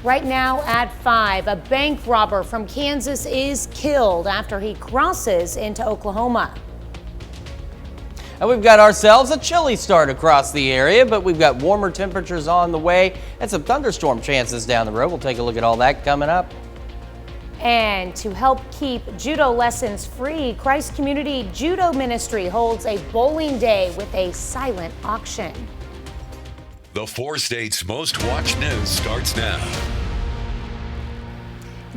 Right now at 5, a bank robber from Kansas is killed after he crosses into Oklahoma. And we've got ourselves a chilly start across the area, but we've got warmer temperatures on the way and some thunderstorm chances down the road. We'll take a look at all that coming up. And to help keep judo lessons free, Christ Community Judo Ministry holds a bowling day with a silent auction. The 4 states' most watched news starts now.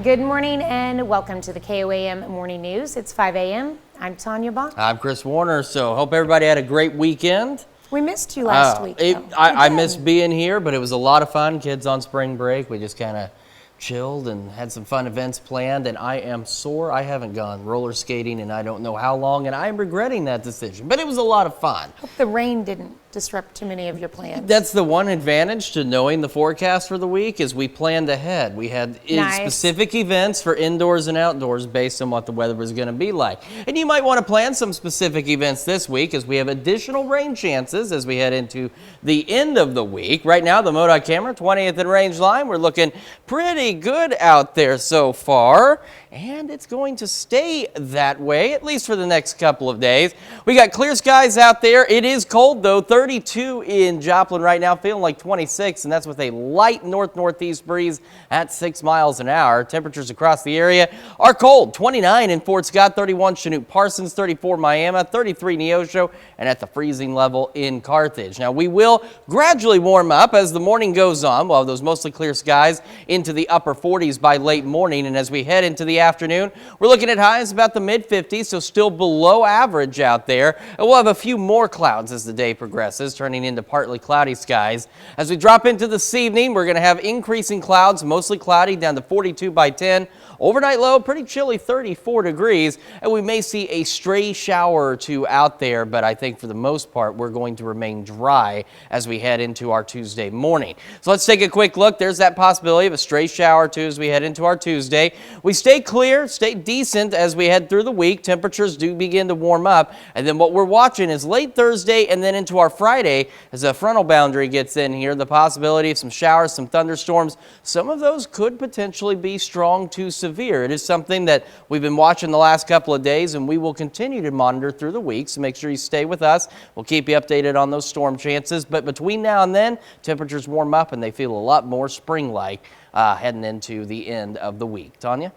Good morning and welcome to the KOAM Morning News. It's 5 a.m. I'm Tanya Bach. I'm Chris Warner. So hope everybody had a great weekend. We missed you last week. I missed being here, but it was a lot of fun. Kids on spring break. We just kind of chilled and had some fun events planned, and I am sore. I haven't gone roller skating and I don't know how long, and I'm regretting that decision, but it was a lot of fun. Hope the rain didn't disrupt too many of your plans. That's the one advantage to knowing the forecast for the week is we planned ahead. We had specific events for indoors and outdoors based on what the weather was going to be like. And you might want to plan some specific events this week as we have additional rain chances as we head into the end of the week. Right now, the MoDOT camera, 20th and Range Line, we're looking pretty good out there so far. And it's going to stay that way, at least for the next couple of days. We got clear skies out there. It is cold, though. 32 in Joplin right now, feeling like 26, and that's with a light north-northeast breeze at 6 miles an hour. Temperatures across the area are cold. 29 in Fort Scott, 31 Chinook Parsons, 34 Miami, 33 Neosho, and at the freezing level in Carthage. Now, we will gradually warm up as the morning goes on. We'll have those mostly clear skies into the upper 40s by late morning, and as we head into the afternoon, we're looking at highs about the mid-50s, so still below average out there. And we'll have a few more clouds as the day progresses, turning into partly cloudy skies. As we drop into this evening, we're going to have increasing clouds, mostly cloudy, down to 42 by 10. Overnight low, pretty chilly, 34 degrees, and we may see a stray shower or two out there, but I think for the most part, we're going to remain dry as we head into our Tuesday morning. So let's take a quick look. There's that possibility of a stray shower or two as we head into our Tuesday. We stay clear, stay decent as we head through the week. Temperatures do begin to warm up, and then what we're watching is late Thursday and then into our Friday as a frontal boundary gets in here, the possibility of some showers, some thunderstorms. Some of those could potentially be strong to severe. It is something that we've been watching the last couple of days, and we will continue to monitor through the week, so make sure you stay with us. We'll keep you updated on those storm chances, but between now and then, temperatures warm up and they feel a lot more spring-like heading into the end of the week. Tanya?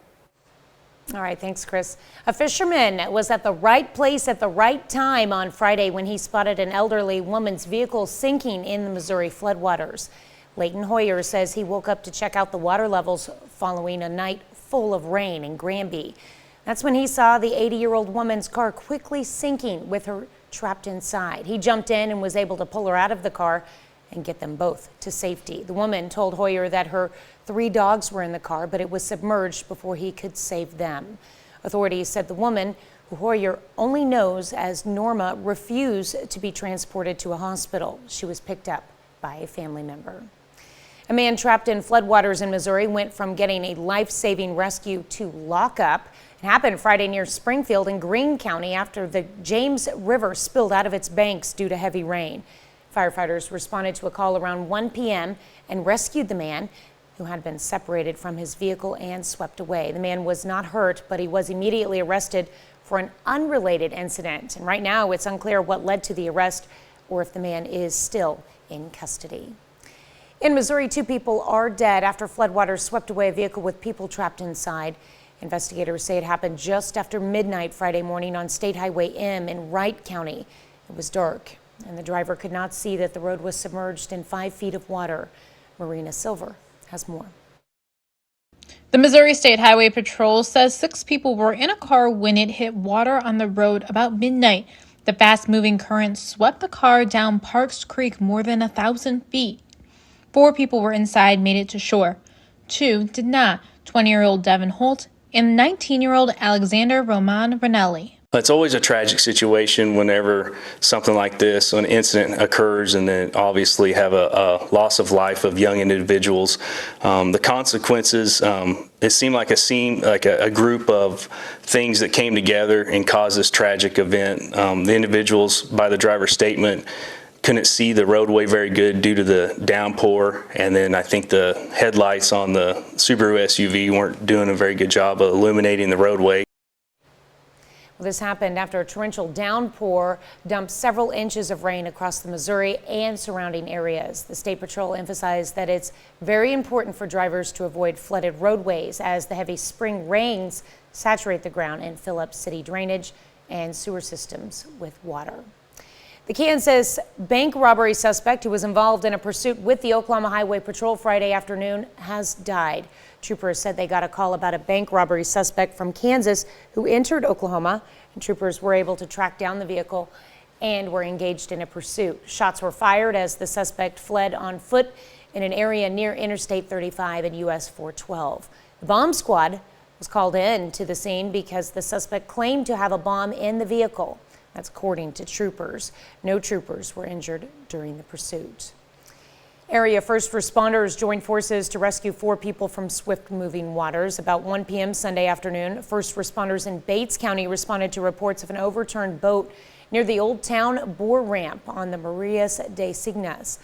All right, thanks, Chris. A fisherman was at the right place at the right time on Friday when he spotted an elderly woman's vehicle sinking in the Missouri floodwaters. Leighton Hoyer says he woke up to check out the water levels following a night full of rain in Granby. That's when he saw the 80-year-old woman's car quickly sinking with her trapped inside. He jumped in and was able to pull her out of the car and get them both to safety. The woman told Hoyer that her 3 dogs were in the car, but it was submerged before he could save them. Authorities said the woman, who Hoyer only knows as Norma, refused to be transported to a hospital. She was picked up by a family member. A man trapped in floodwaters in Missouri went from getting a life-saving rescue to lockup. It happened Friday near Springfield in Greene County after the James River spilled out of its banks due to heavy rain. Firefighters responded to a call around 1 p.m. and rescued the man, who had been separated from his vehicle and swept away. The man was not hurt, but he was immediately arrested for an unrelated incident. And right now, it's unclear what led to the arrest or if the man is still in custody. In Missouri, 2 people are dead after floodwaters swept away a vehicle with people trapped inside. Investigators say it happened just after midnight Friday morning on State Highway M in Wright County. It was dark, and the driver could not see that the road was submerged in 5 feet of water. Marina Silver has more. The Missouri State Highway Patrol says 6 people were in a car when it hit water on the road about midnight. The fast-moving current swept the car down Parks Creek more than 1,000 feet. 4 people were inside, made it to shore. 2 did not, 20-year-old Devin Holt and 19-year-old Alexander Roman Ranelli. It's always a tragic situation whenever something like this, an incident occurs, and then obviously have a loss of life of young individuals. The consequences, it seemed like a group of things that came together and caused this tragic event. The individuals, by the driver's statement, couldn't see the roadway very good due to the downpour, and then I think the headlights on the Subaru SUV weren't doing a very good job of illuminating the roadway. Well, this happened after a torrential downpour dumped several inches of rain across the Missouri and surrounding areas. The State Patrol emphasized that it's very important for drivers to avoid flooded roadways as the heavy spring rains saturate the ground and fill up city drainage and sewer systems with water. The Kansas bank robbery suspect who was involved in a pursuit with the Oklahoma Highway Patrol Friday afternoon has died. Troopers said they got a call about a bank robbery suspect from Kansas who entered Oklahoma, and troopers were able to track down the vehicle and were engaged in a pursuit. Shots were fired as the suspect fled on foot in an area near Interstate 35 and US 412. The bomb squad was called in to the scene because the suspect claimed to have a bomb in the vehicle. That's according to troopers. No troopers were injured during the pursuit. Area first responders joined forces to rescue 4 people from swift-moving waters. About 1 p.m. Sunday afternoon, first responders in Bates County responded to reports of an overturned boat near the Old Town Boar Ramp on the Marias de Signas.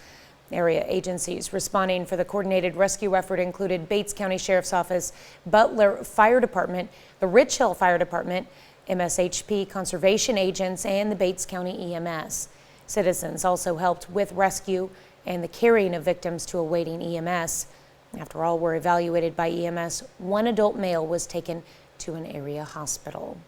Area agencies responding for the coordinated rescue effort included Bates County Sheriff's Office, Butler Fire Department, the Rich Hill Fire Department, MSHP conservation agents, and the Bates County EMS. Citizens also helped with rescue and the carrying of victims to a waiting EMS. After all were evaluated by EMS, 1 adult male was taken to an area hospital.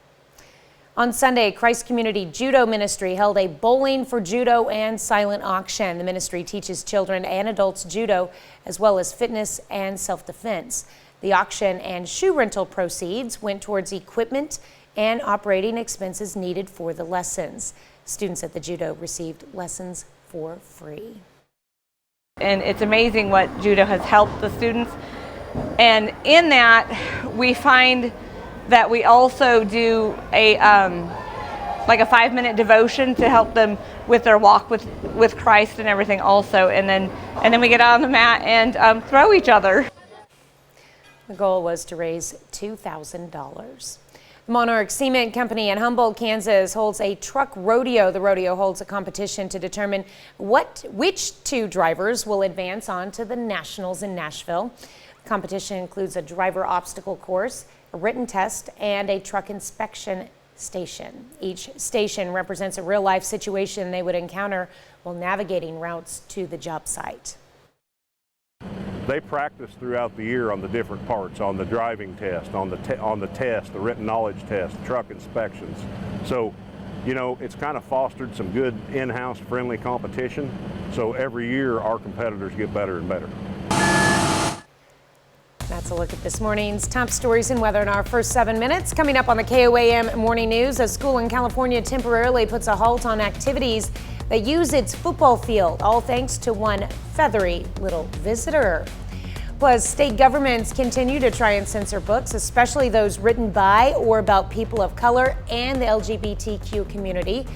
On Sunday, Christ Community Judo Ministry held a bowling for judo and silent auction. The ministry teaches children and adults judo as well as fitness and self-defense. The auction and shoe rental proceeds went towards equipment and operating expenses needed for the lessons. Students at the judo received lessons for free. And it's amazing what judo has helped the students. And in that, we find that we also do a like a 5-minute devotion to help them with their walk with Christ and everything also. And then we get out on the mat and throw each other. The goal was to raise $2,000. Monarch Cement Company in Humboldt, Kansas holds a truck rodeo. The rodeo holds a competition to determine which 2 drivers will advance on to the Nationals in Nashville. The competition includes a driver obstacle course, a written test, and a truck inspection station. Each station represents a real-life situation they would encounter while navigating routes to the job site. They practice throughout the year on the different parts, on the driving test, on the test, the written knowledge test, truck inspections. So, you know, it's kind of fostered some good in-house friendly competition. So every year our competitors get better and better. That's a look at this morning's top stories and weather in our first 7 minutes. Coming up on the KOAM Morning News, a school in California temporarily puts a halt on activities that use its football field, all thanks to one feathery little visitor. Plus, state governments continue to try and censor books, especially those written by or about people of color and the LGBTQ community.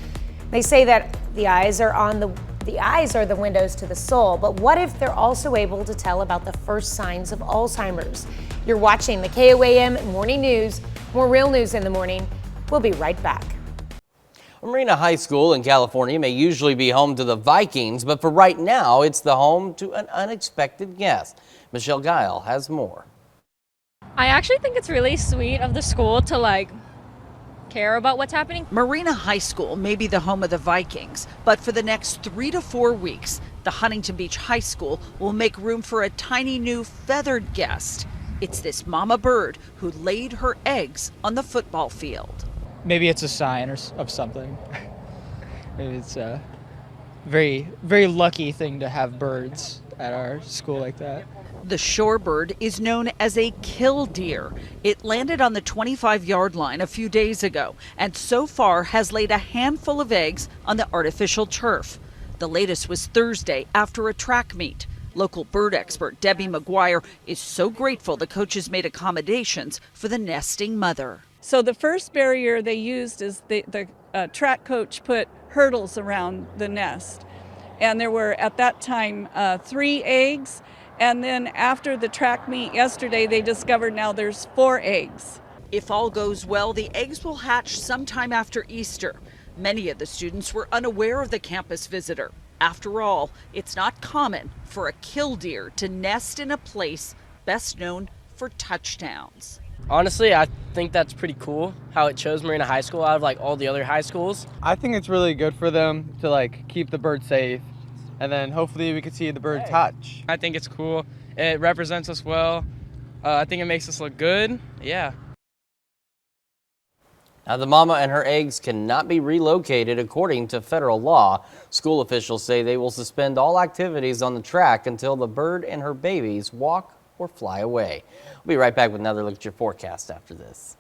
They say that the eyes are the windows to the soul, but what if they're also able to tell about the first signs of Alzheimer's? You're watching the KOAM Morning News. More real news in the morning. We'll be right back. Marina High School in California may usually be home to the Vikings, but for right now, it's the home to an unexpected guest. Michelle Guile has more. I actually think it's really sweet of the school to care about what's happening. Marina High School may be the home of the Vikings, but for the next 3 to 4 weeks, the Huntington Beach High School will make room for a tiny new feathered guest. It's this mama bird who laid her eggs on the football field. Maybe it's a sign of something. Maybe it's a very, very lucky thing to have birds at our school like that. The shorebird is known as a killdeer. It landed on the 25-yard line a few days ago and so far has laid a handful of eggs on the artificial turf. The latest was Thursday after a track meet. Local bird expert Debbie McGuire is so grateful the coaches made accommodations for the nesting mother. So the first barrier they used is the track coach put hurdles around the nest. And there were, at that time, 3 eggs. And then after the track meet yesterday, they discovered now there's 4 eggs. If all goes well, the eggs will hatch sometime after Easter. Many of the students were unaware of the campus visitor. After all, it's not common for a killdeer to nest in a place best known for touchdowns. Honestly, I think that's pretty cool how it chose Marina High School out of like all the other high schools. I think it's really good for them to like keep the bird safe, and then hopefully we could see the bird hatch. I think it's cool. It represents us well. I think it makes us look good. Yeah. Now, the mama and her eggs cannot be relocated according to federal law. School officials say they will suspend all activities on the track until the bird and her babies walk or fly away. We'll be right back with another look at your forecast after this.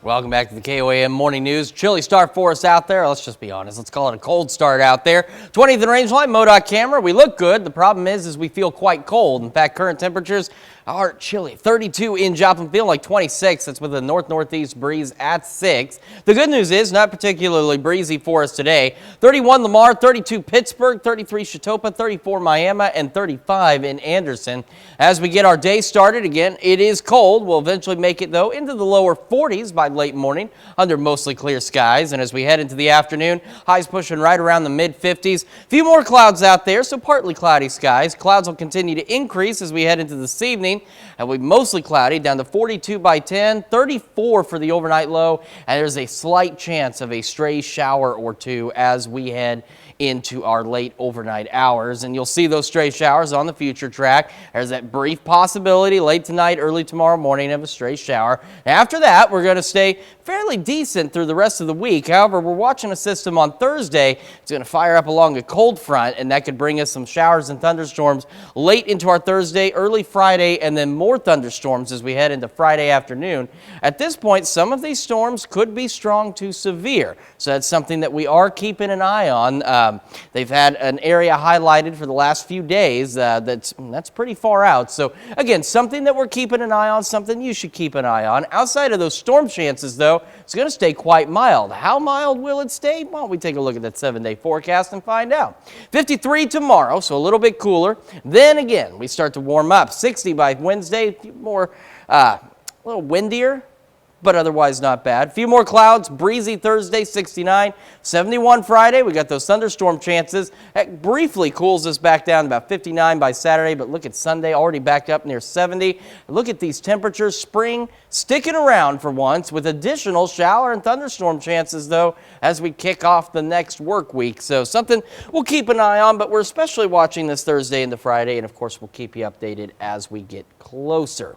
Welcome back to the KOAM Morning News. Chilly start for us out there. Let's just be honest. Let's call it a cold start out there. 20th and Rangeline, MoDOT camera. We look good. The problem is we feel quite cold. In fact, current temperatures are chilly. 32 in Joplin, feeling like 26. That's with a north-northeast breeze at 6. The good news is not particularly breezy for us today. 31 Lamar, 32 Pittsburgh, 33 Chetopa, 34 Miami, and 35 in Anderson. As we get our day started, again, it is cold. We'll eventually make it, though, into the lower 40s by late morning under mostly clear skies. And as we head into the afternoon, highs pushing right around the mid-50s. A few more clouds out there, so partly cloudy skies. Clouds will continue to increase as we head into this evening. And we'll be mostly cloudy down to 42 by 10, 34 for the overnight low. And there's a slight chance of a stray shower or two as we head into our late overnight hours. And you'll see those stray showers on the future track. There's that brief possibility late tonight, early tomorrow morning of a stray shower. After that, we're going to stay fairly decent through the rest of the week. However, we're watching a system on Thursday. It's going to fire up along a cold front, and that could bring us some showers and thunderstorms late into our Thursday, early Friday, and then more thunderstorms as we head into Friday afternoon. At this point, some of these storms could be strong to severe. So that's something that we are keeping an eye on. They've had an area highlighted for the last few days that's pretty far out. So again, something that we're keeping an eye on, something you should keep an eye on. Outside of those storm chances, though, it's going to stay quite mild. How mild will it stay? Why don't we take a look at that 7-day forecast and find out. 53 tomorrow, so a little bit cooler. Then again, we start to warm up. 60 by Wednesday, a few more, a little windier, but otherwise not bad. A few more clouds, breezy Thursday, 69. 71 Friday, we got those thunderstorm chances. That briefly cools us back down to about 59 by Saturday, but look at Sunday, already back up near 70. Look at these temperatures, spring sticking around for once with additional shower and thunderstorm chances, though, as we kick off the next work week. So something we'll keep an eye on, but we're especially watching this Thursday into Friday, and of course, we'll keep you updated as we get closer.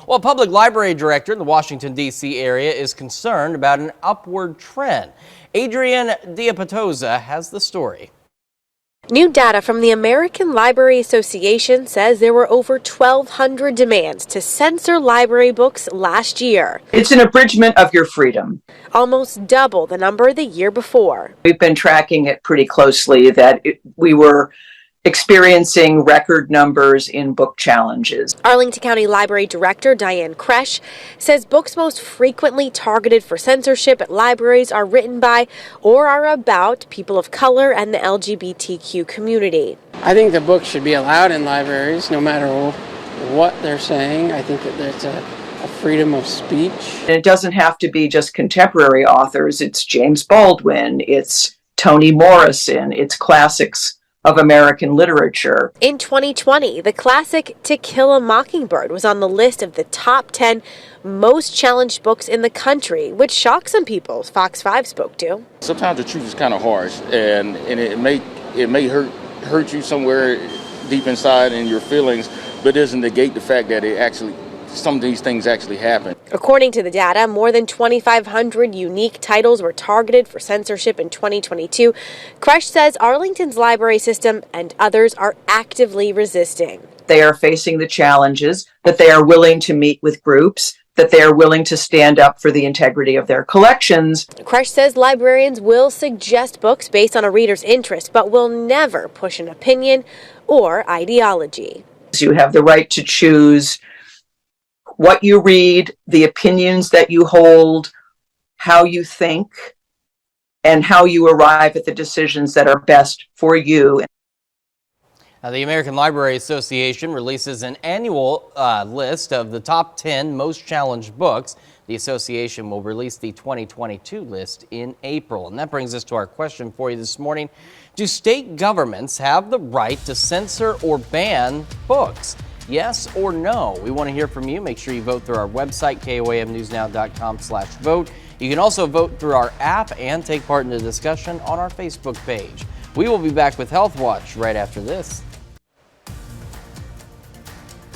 Well, a public library director in the Washington, D.C. area is concerned about an upward trend. Adrienne Diapatoza has the story. New data from the American Library Association says there were over 1,200 demands to censor library books last year. It's an abridgment of your freedom. Almost double the number the year before. We've been tracking it pretty closely that we were experiencing record numbers in book challenges. Arlington County Library Director Diane Kresh says books most frequently targeted for censorship at libraries are written by or are about people of color and the LGBTQ community. I think the books should be allowed in libraries no matter what they're saying. I think that there's a freedom of speech. And it doesn't have to be just contemporary authors. It's James Baldwin, it's Toni Morrison, it's classics of American literature. In 2020, the classic To Kill a Mockingbird was on the list of the top 10 most challenged books in the country, which shocked some people, Fox 5 spoke to. Sometimes the truth is kind of harsh, and it may hurt you somewhere deep inside in your feelings, but it doesn't negate the fact that some of these things actually happen. According to the data, more than 2,500 unique titles were targeted for censorship in 2022. Kresh says Arlington's library system and others are actively resisting. They are facing the challenges, that they are willing to meet with groups, that they are willing to stand up for the integrity of their collections. Kresh says librarians will suggest books based on a reader's interest, but will never push an opinion or ideology. You have the right to choose what you read, the opinions that you hold, how you think, and how you arrive at the decisions that are best for you. Now, the American Library Association releases an annual list of the top 10 most challenged books. The The association will release the 2022 list in April. And that brings us to our question for you this morning. Do state governments have the right to censor or ban books? Yes or no? We want to hear from you. Make sure you vote through our website, koamnewsnow.com/vote. You can also vote through our app and take part in the discussion on our Facebook page. We will be back with Health Watch right after this.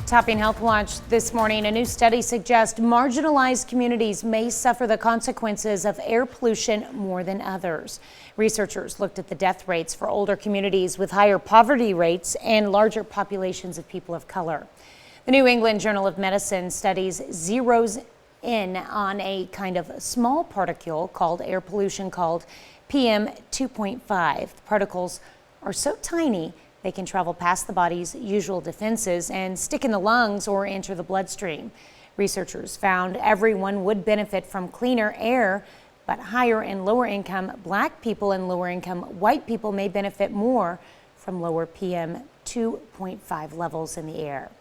Topping Health Watch this morning, a new study suggests marginalized communities may suffer the consequences of air pollution more than others. Researchers looked at the death rates for older communities with higher poverty rates and larger populations of people of color. The New England Journal of Medicine studies zeroes in on a kind of small particle called air pollution called PM 2.5. The particles are so tiny they can travel past the body's usual defenses and stick in the lungs or enter the bloodstream. Researchers found everyone would benefit from cleaner air, but higher and lower income Black people and lower income white people may benefit more from lower PM 2.5 levels in the air.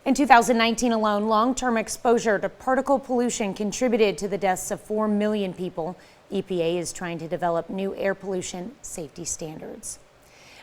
In 2019 alone, long-term exposure to particle pollution contributed to the deaths of 4 million people. EPA is trying to develop new air pollution safety standards.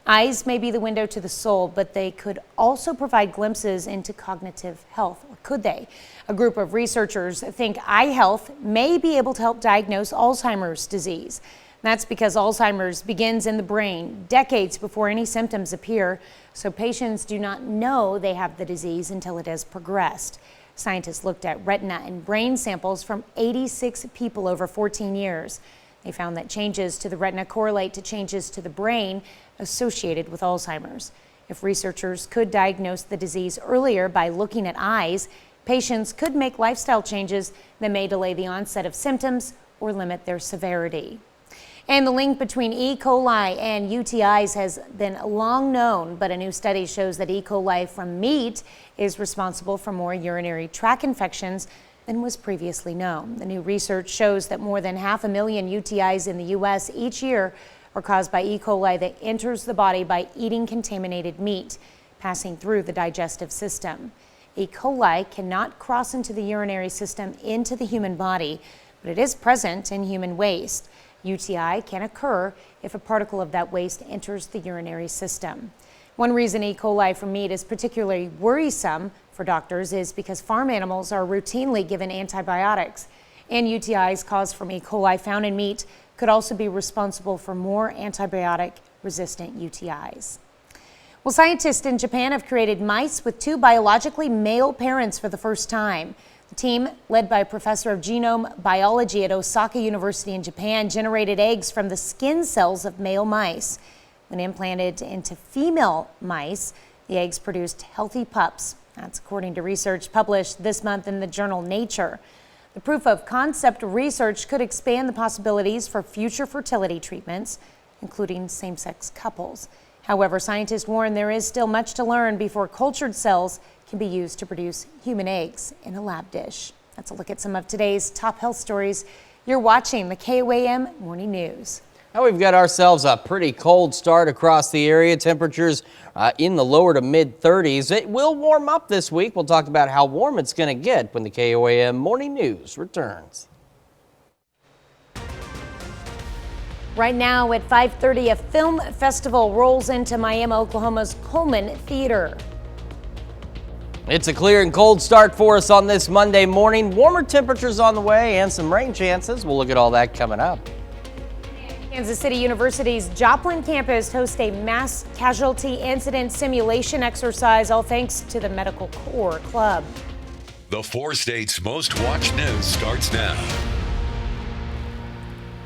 Eyes may be the window to the soul, but they could also provide glimpses into cognitive health, or could they? A group of researchers think eye health may be able to help diagnose Alzheimer's disease. That's because Alzheimer's begins in the brain decades before any symptoms appear, so patients do not know they have the disease until it has progressed. Scientists looked at retina and brain samples from 86 people over 14 years. They found that changes to the retina correlate to changes to the brain associated with Alzheimer's. If researchers could diagnose the disease earlier by looking at eyes, patients could make lifestyle changes that may delay the onset of symptoms or limit their severity. And the link between E. coli and UTIs has been long known, but a new study shows that E. coli from meat is responsible for more urinary tract infections than was previously known. The new research shows that more than 500,000 UTIs in the U.S. each year are caused by E. coli that enters the body by eating contaminated meat, passing through the digestive system. E. coli cannot cross into the urinary system into the human body, but it is present in human waste. UTI can occur if a particle of that waste enters the urinary system. One reason E. coli from meat is particularly worrisome for doctors is because farm animals are routinely given antibiotics, and UTIs caused from E. coli found in meat could also be responsible for more antibiotic-resistant UTIs. Well, scientists in Japan have created mice with 2 biologically male parents for the first time. The team, led by a professor of genome biology at Osaka University in Japan, generated eggs from the skin cells of male mice. When implanted into female mice, the eggs produced healthy pups. That's according to research published this month in the journal Nature. The proof of concept research could expand the possibilities for future fertility treatments, including same-sex couples. However, scientists warn there is still much to learn before cultured cells can be used to produce human eggs in a lab dish. That's a look at some of today's top health stories. You're watching the KOAM Morning News. Now we've got ourselves a pretty cold start across the area. Temperatures in the lower to mid 30s. It will warm up this week. We'll talk about how warm it's going to get when the KOAM Morning News returns. Right now at 5:30, a film festival rolls into Miami, Oklahoma's Coleman Theater. It's a clear and cold start for us on this Monday morning. Warmer temperatures on the way and some rain chances. We'll look at all that coming up. Kansas City University's Joplin campus hosts a mass casualty incident simulation exercise, all thanks to the Medical Corps Club. The 4 states' most watched news starts now.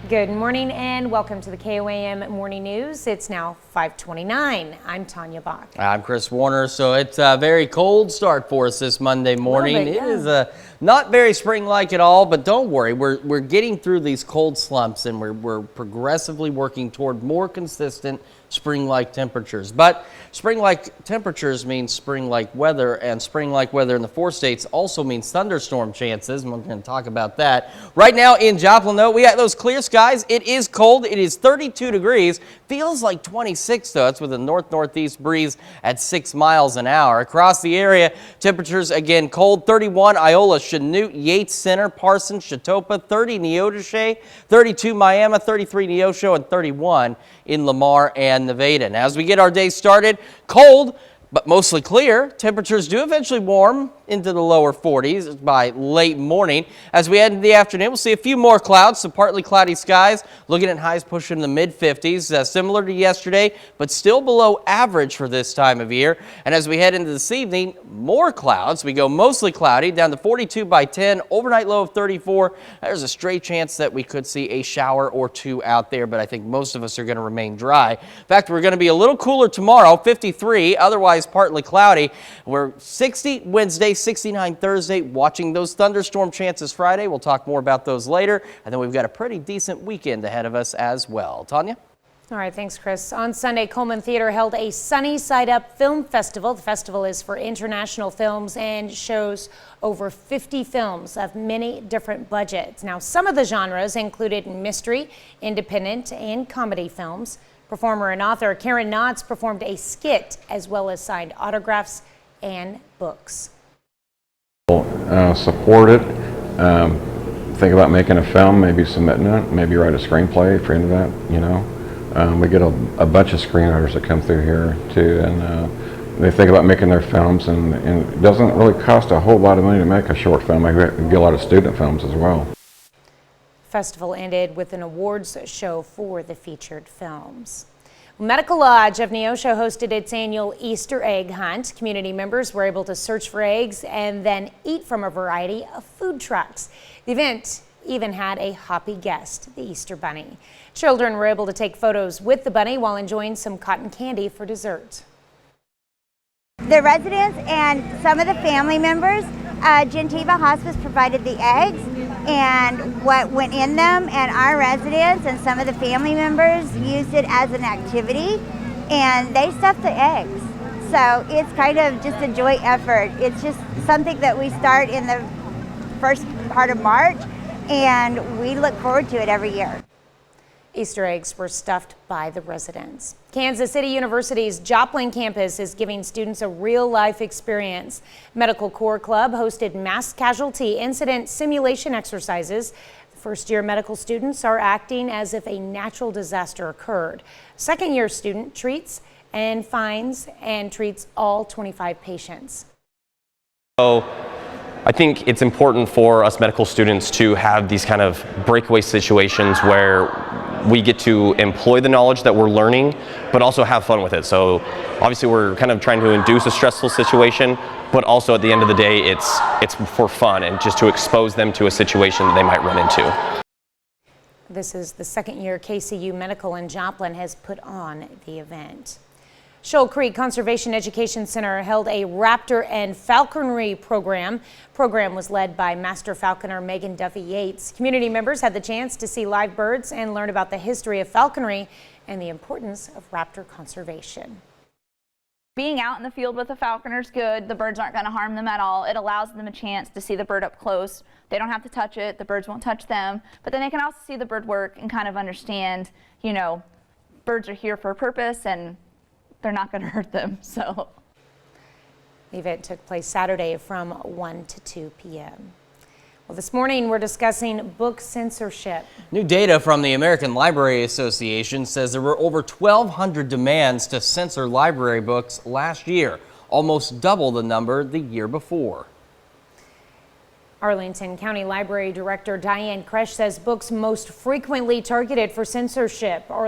Good morning and welcome to the KOAM Morning News. It's now 5:29. I'm Tanya Bach. I'm Chris Warner. So it's a very cold start for us this Monday morning. Bit, yeah. It is not very spring-like at all, but don't worry. We're getting through these cold slumps and we're progressively working toward more consistent spring-like temperatures. But spring-like temperatures means spring-like weather, and spring-like weather in the 4 states also means thunderstorm chances, and we're going to talk about that. Right now in Joplin, though, we got those clear skies skies. It is cold. It is 32 degrees. Feels like 26 though. It's with a north-northeast breeze at 6 miles an hour. Across the area, temperatures again cold. 31 Iola, Chanute, Yates Center, Parsons, Chatopa, 30 Neodesha, 32 Miami, 33 Neosho, and 31 in Lamar and Nevada. Now, as we get our day started, cold, but mostly clear. Temperatures do eventually warm into the lower 40s by late morning. As we head into the afternoon, we'll see a few more clouds, some partly cloudy skies, looking at highs pushing the mid-50s, similar to yesterday, but still below average for this time of year. And as we head into this evening, more clouds. We go mostly cloudy, down to 42 by 10, overnight low of 34. There's a stray chance that we could see a shower or two out there, but I think most of us are going to remain dry. In fact, we're going to be a little cooler tomorrow, 53, otherwise partly cloudy. We're 60 Wednesday, 69 Thursday, watching those thunderstorm chances Friday. We'll talk more about those later. And then we've got a pretty decent weekend ahead of us as well. Tanya? All right, thanks, Chris. On Sunday, KOAM Theater held a Sunny Side Up Film Festival. The festival is for international films and shows over 50 films of many different budgets. Now, some of the genres included mystery, independent, and comedy films. Performer and author Karen Knotts performed a skit as well as signed autographs and books. Support it. Think about making a film, maybe submitting it, maybe write a screenplay if you're into that, you know. We get a bunch of screenwriters that come through here too, and they think about making their films, and it doesn't really cost a whole lot of money to make a short film. I get a lot of student films as well. Festival ended with an awards show for the featured films. Medical Lodge of Neosho hosted its annual Easter egg hunt. Community members were able to search for eggs and then eat from a variety of food trucks. The event even had a hoppy guest, the Easter Bunny. Children were able to take photos with the bunny while enjoying some cotton candy for dessert. The residents and some of the family members, Gentiva Hospice provided the eggs and what went in them, and our residents and some of the family members used it as an activity, and they stuffed the eggs. So it's kind of just a joint effort. It's just something that we start in the first part of March, and we look forward to it every year. Easter eggs were stuffed by the residents. Kansas City University's Joplin campus is giving students a real-life experience. Medical Corps Club hosted mass casualty incident simulation exercises. First-year medical students are acting as if a natural disaster occurred. Second-year student treats and finds and treats all 25 patients. So I think it's important for us medical students to have these kind of breakaway situations where we get to employ the knowledge that we're learning, but also have fun with it. So obviously we're kind of trying to induce a stressful situation, but also at the end of the day, it's for fun and just to expose them to a situation that they might run into. This is the second year KCU Medical in Joplin has put on the event. Shoal Creek Conservation Education Center held a raptor and falconry program. Program was led by Master Falconer Megan Duffy Yates. Community members had the chance to see live birds and learn about the history of falconry and the importance of raptor conservation. Being out in the field with a falconer is good. The birds aren't going to harm them at all. It allows them a chance to see the bird up close. They don't have to touch it. The birds won't touch them. But then they can also see the bird work and kind of understand, you know, birds are here for a purpose and they're not going to hurt them. So the event took place Saturday from 1 to 2 p.m. Well, this morning we're discussing book censorship. New data from the American Library Association says there were over 1,200 demands to censor library books last year, almost double the number the year before. Arlington County Library Director Diane Kresh says books most frequently targeted for censorship or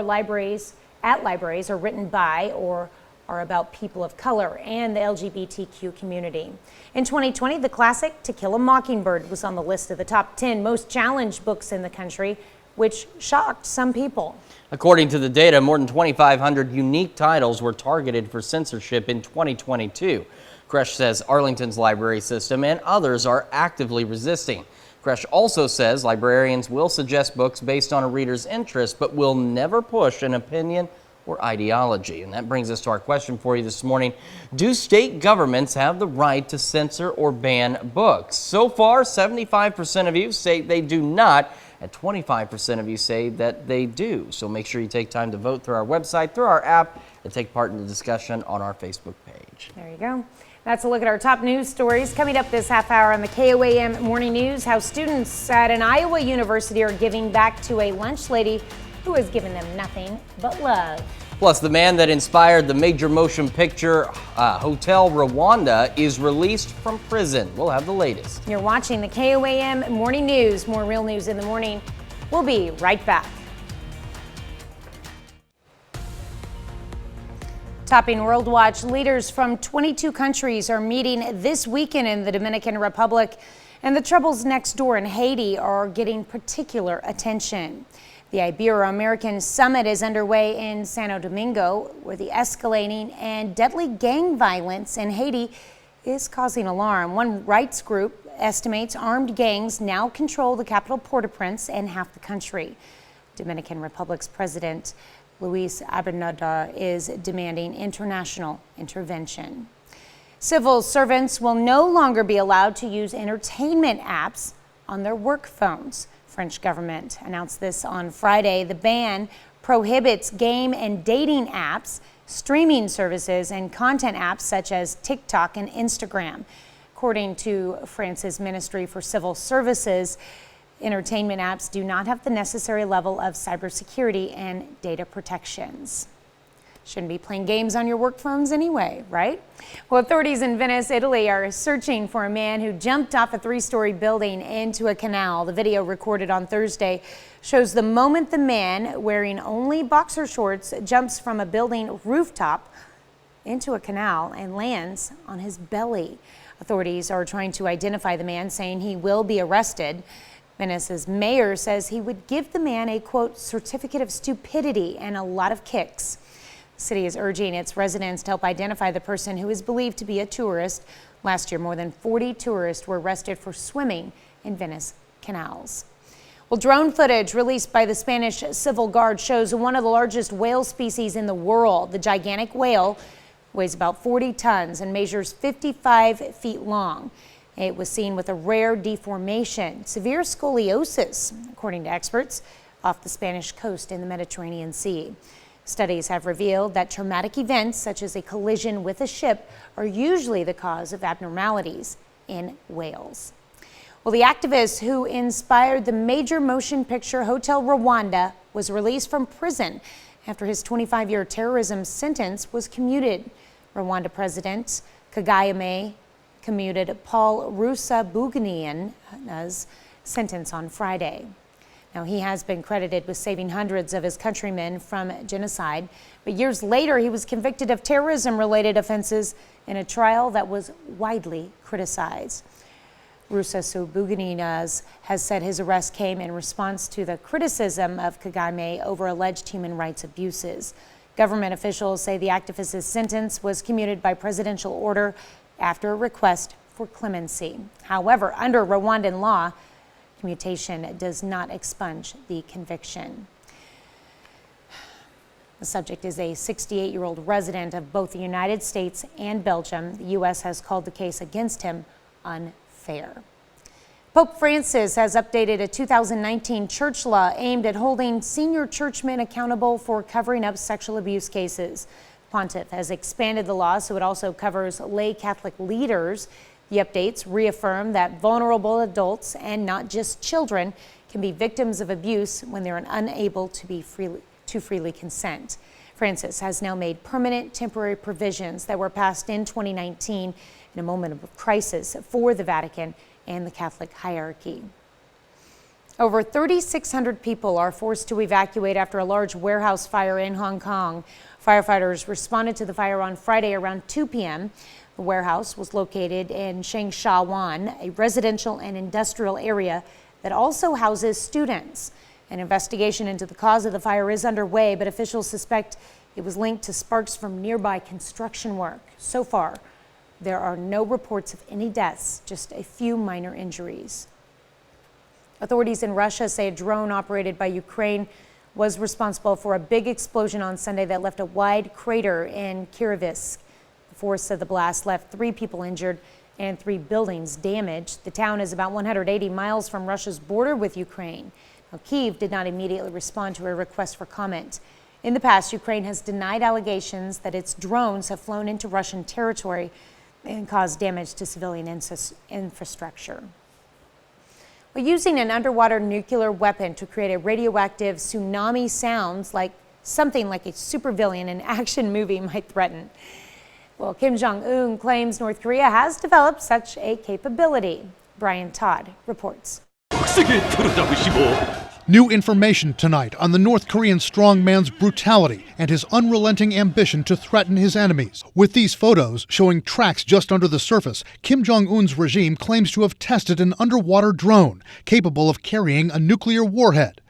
at libraries are written by or are about people of color and the LGBTQ community. In 2020, the classic To Kill a Mockingbird was on the list of the top 10 most challenged books in the country, which shocked some people. According to the data, more than 2,500 unique titles were targeted for censorship in 2022. Kresh says Arlington's library system and others are actively resisting. Kresh also says librarians will suggest books based on a reader's interest, but will never push an opinion or ideology. And that brings us to our question for you this morning. Do state governments have the right to censor or ban books? So far, 75% of you say they do not, and 25% of you say that they do. So make sure you take time to vote through our website, through our app, and take part in the discussion on our Facebook page. There you go. That's a look at our top news stories. Coming up this half hour on the KOAM Morning News, how students at an Iowa university are giving back to a lunch lady who has given them nothing but love. Plus, the man that inspired the major motion picture Hotel Rwanda is released from prison. We'll have the latest. You're watching the KOAM Morning News. More real news in the morning. We'll be right back. Topping World Watch, leaders from 22 countries are meeting this weekend in the Dominican Republic, and the troubles next door in Haiti are getting particular attention. The Ibero-American Summit is underway in Santo Domingo, where the escalating and deadly gang violence in Haiti is causing alarm. One rights group estimates armed gangs now control the capital Port-au-Prince and half the country. Dominican Republic's President Luis Abinader is demanding international intervention. Civil servants will no longer be allowed to use entertainment apps on their work phones. French government announced this on Friday. The ban prohibits game and dating apps, streaming services, and content apps such as TikTok and Instagram. According to France's Ministry for Civil Services, entertainment apps do not have the necessary level of cybersecurity and data protections. Shouldn't be playing games on your work phones anyway, right? Well, authorities in Venice, Italy are searching for a man who jumped off a 3-story building into a canal. The video recorded on Thursday shows the moment the man, wearing only boxer shorts, jumps from a building rooftop into a canal and lands on his belly. Authorities are trying to identify the man, saying he will be arrested. Venice's mayor says he would give the man a, quote, certificate of stupidity and a lot of kicks. The city is urging its residents to help identify the person who is believed to be a tourist. Last year, more than 40 tourists were arrested for swimming in Venice canals. Well, drone footage released by the Spanish Civil Guard shows one of the largest whale species in the world. The gigantic whale weighs about 40 tons and measures 55 feet long. It was seen with a rare deformation, severe scoliosis, according to experts, off the Spanish coast in the Mediterranean Sea. Studies have revealed that traumatic events, such as a collision with a ship, are usually the cause of abnormalities in whales. Well, the activist who inspired the major motion picture Hotel Rwanda was released from prison after his 25-year terrorism sentence was commuted. Rwanda President Kagame commuted Paul Rusesabagina's sentence on Friday. Now, he has been credited with saving hundreds of his countrymen from genocide, but years later he was convicted of terrorism-related offenses in a trial that was widely criticized. Rusesabagina has said his arrest came in response to the criticism of Kagame over alleged human rights abuses. Government officials say the activist's sentence was commuted by presidential order after a request for clemency. However, under Rwandan law, commutation does not expunge the conviction. The subject is a 68-year-old resident of both the United States and Belgium. The U.S. has called the case against him unfair. Pope Francis has updated a 2019 church law aimed at holding senior churchmen accountable for covering up sexual abuse cases. Pontiff has expanded the law so it also covers lay Catholic leaders. The updates reaffirm that vulnerable adults, and not just children, can be victims of abuse when they're unable to freely consent. Francis has now made permanent temporary provisions that were passed in 2019 in a moment of crisis for the Vatican and the Catholic hierarchy. Over 3,600 people are forced to evacuate after a large warehouse fire in Hong Kong. Firefighters responded to the fire on Friday around 2 p.m. The warehouse was located in Changsha Wan, a residential and industrial area that also houses students. An investigation into the cause of the fire is underway, but officials suspect it was linked to sparks from nearby construction work. So far, there are no reports of any deaths, just a few minor injuries. Authorities in Russia say a drone operated by Ukraine was responsible for a big explosion on Sunday that left a wide crater in Kirovsk. The force of the blast left 3 people injured and 3 buildings damaged. The town is about 180 miles from Russia's border with Ukraine. Now, Kyiv did not immediately respond to a request for comment. In the past, Ukraine has denied allegations that its drones have flown into Russian territory and caused damage to civilian infrastructure. Well, using an underwater nuclear weapon to create a radioactive tsunami sounds like something like a supervillain in an action movie might threaten. Well, Kim Jong-un claims North Korea has developed such a capability. Brian Todd reports. New information tonight on the North Korean strongman's brutality and his unrelenting ambition to threaten his enemies. With these photos showing tracks just under the surface, Kim Jong-un's regime claims to have tested an underwater drone capable of carrying a nuclear warhead.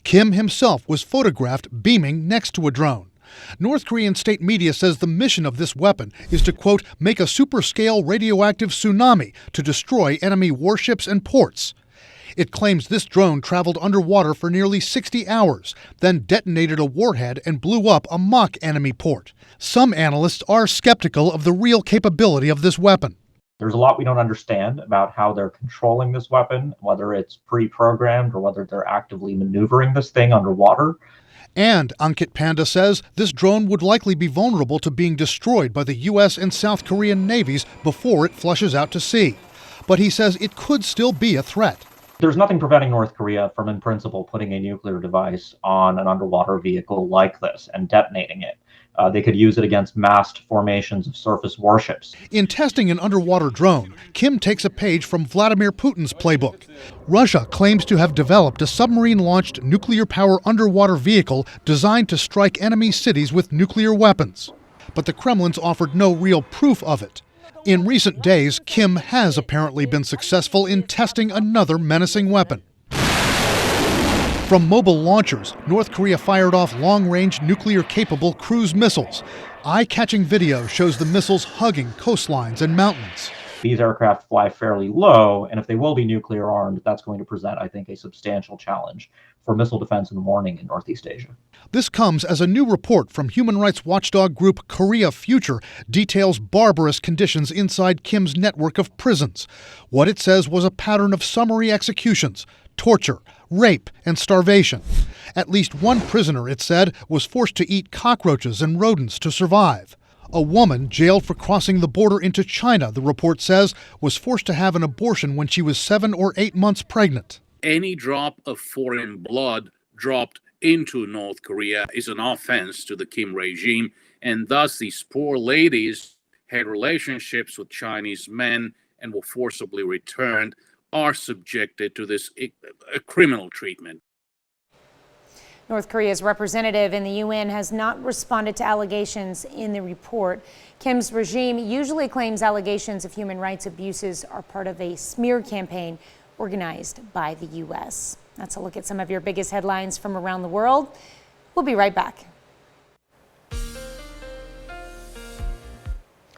Kim himself was photographed beaming next to a drone. North Korean state media says the mission of this weapon is to, quote, make a super-scale radioactive tsunami to destroy enemy warships and ports. It claims this drone traveled underwater for nearly 60 hours, then detonated a warhead and blew up a mock enemy port. Some analysts are skeptical of the real capability of this weapon. There's a lot we don't understand about how they're controlling this weapon, whether it's pre-programmed or whether they're actively maneuvering this thing underwater. And Ankit Panda says this drone would likely be vulnerable to being destroyed by the U.S. and South Korean navies before it flushes out to sea. But he says it could still be a threat. There's nothing preventing North Korea from, in principle, putting a nuclear device on an underwater vehicle like this and detonating it. They could use it against massed formations of surface warships. In testing an underwater drone, Kim takes a page from Vladimir Putin's playbook. Russia claims to have developed a submarine-launched nuclear power underwater vehicle designed to strike enemy cities with nuclear weapons. But the Kremlin's offered no real proof of it. In recent days, Kim has apparently been successful in testing another menacing weapon. From mobile launchers, North Korea fired off long-range nuclear-capable cruise missiles. Eye-catching video shows the missiles hugging coastlines and mountains. These aircraft fly fairly low, and if they will be nuclear armed, that's going to present, I think, a substantial challenge for missile defense and warning in Northeast Asia. This comes as a new report from human rights watchdog group Korea Future details barbarous conditions inside Kim's network of prisons. What it says was a pattern of summary executions, torture, rape, and starvation. At least one prisoner, it said, was forced to eat cockroaches and rodents to survive. A woman jailed for crossing the border into China, the report says, was forced to have an abortion when she was 7 or 8 months pregnant. Any drop of foreign blood dropped into North Korea is an offense to the Kim regime, and thus these poor ladies had relationships with Chinese men and were forcibly returned, are subjected to this criminal treatment. North Korea's representative in the UN has not responded to allegations in the report. Kim's regime usually claims allegations of human rights abuses are part of a smear campaign organized by the U.S. That's a look at some of your biggest headlines from around the world. We'll be right back.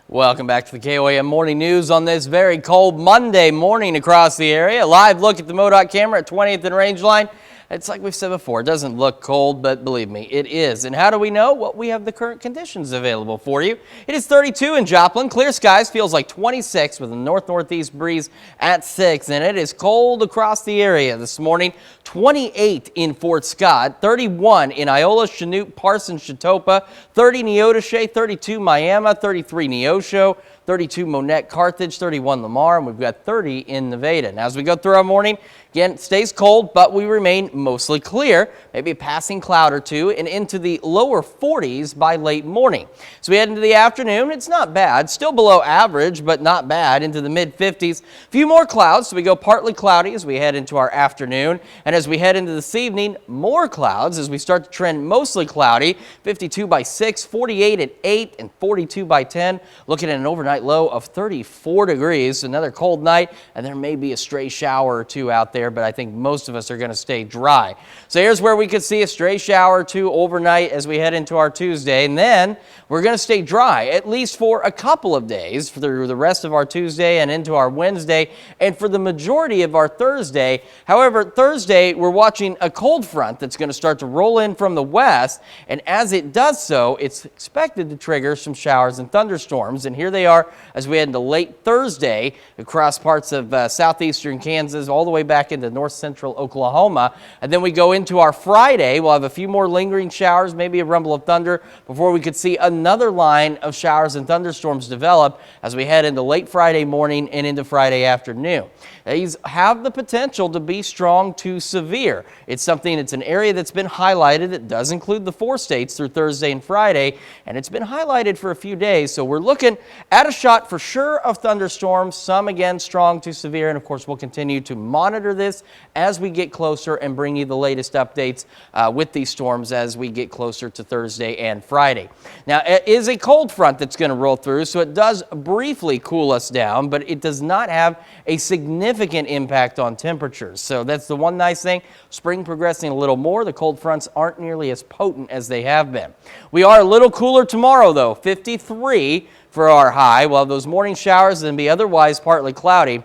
Welcome back to the KOAM Morning News on this very cold Monday morning across the area. A live look at the MoDOT camera at 20th and Rangeline. It's like we've said before, it doesn't look cold, but believe me, it is. And how do we know? Well, we have the current conditions available for you. It is 32 in Joplin. Clear skies, feels like 26 with a north-northeast breeze at 6. And it is cold across the area this morning. 28 in Fort Scott, 31 in Iola, Chanute, Parsons, Chetopa, 30 Neodesha, 32 Miami, 33 Neosho, 32 Monette, Carthage, 31 Lamar, and we've got 30 in Nevada. And as we go through our morning, again, it stays cold, but we remain mostly clear, maybe a passing cloud or two, and into the lower 40s by late morning. So we head into the afternoon, it's not bad, still below average, but not bad, into the mid-50s. A few more clouds, so we go partly cloudy as we head into our afternoon, and as we head into this evening, more clouds as we start to trend mostly cloudy, 52 by 6, 48 at 8, and 42 by 10, looking at an overnight low of 34 degrees. Another cold night, and there may be a stray shower or two out there, but I think most of us are going to stay dry. So here's where we could see a stray shower or two overnight as we head into our Tuesday, and then we're going to stay dry at least for a couple of days through the rest of our Tuesday and into our Wednesday, and for the majority of our Thursday. However, Thursday we're watching a cold front that's going to start to roll in from the west, and as it does so, it's expected to trigger some showers and thunderstorms, and here they are as we head into late Thursday across parts of southeastern Kansas all the way back into north central Oklahoma. And then we go into our Friday. We'll have a few more lingering showers, maybe a rumble of thunder before we could see another line of showers and thunderstorms develop as we head into late Friday morning and into Friday afternoon. These have the potential to be strong to severe. It's an area that's been highlighted. It does include the 4 states through Thursday and Friday, and it's been highlighted for a few days. So we're looking at a shot for sure of thunderstorms, some again strong to severe, and of course we'll continue to monitor this as we get closer and bring you the latest updates with these storms as we get closer to Thursday and Friday. Now, it is a cold front that's going to roll through, so it does briefly cool us down, but it does not have a significant impact on temperatures. So that's the one nice thing. Spring progressing a little more. The cold fronts aren't nearly as potent as they have been. We are a little cooler tomorrow, though. 53 for our high. We'll have those morning showers and be otherwise partly cloudy.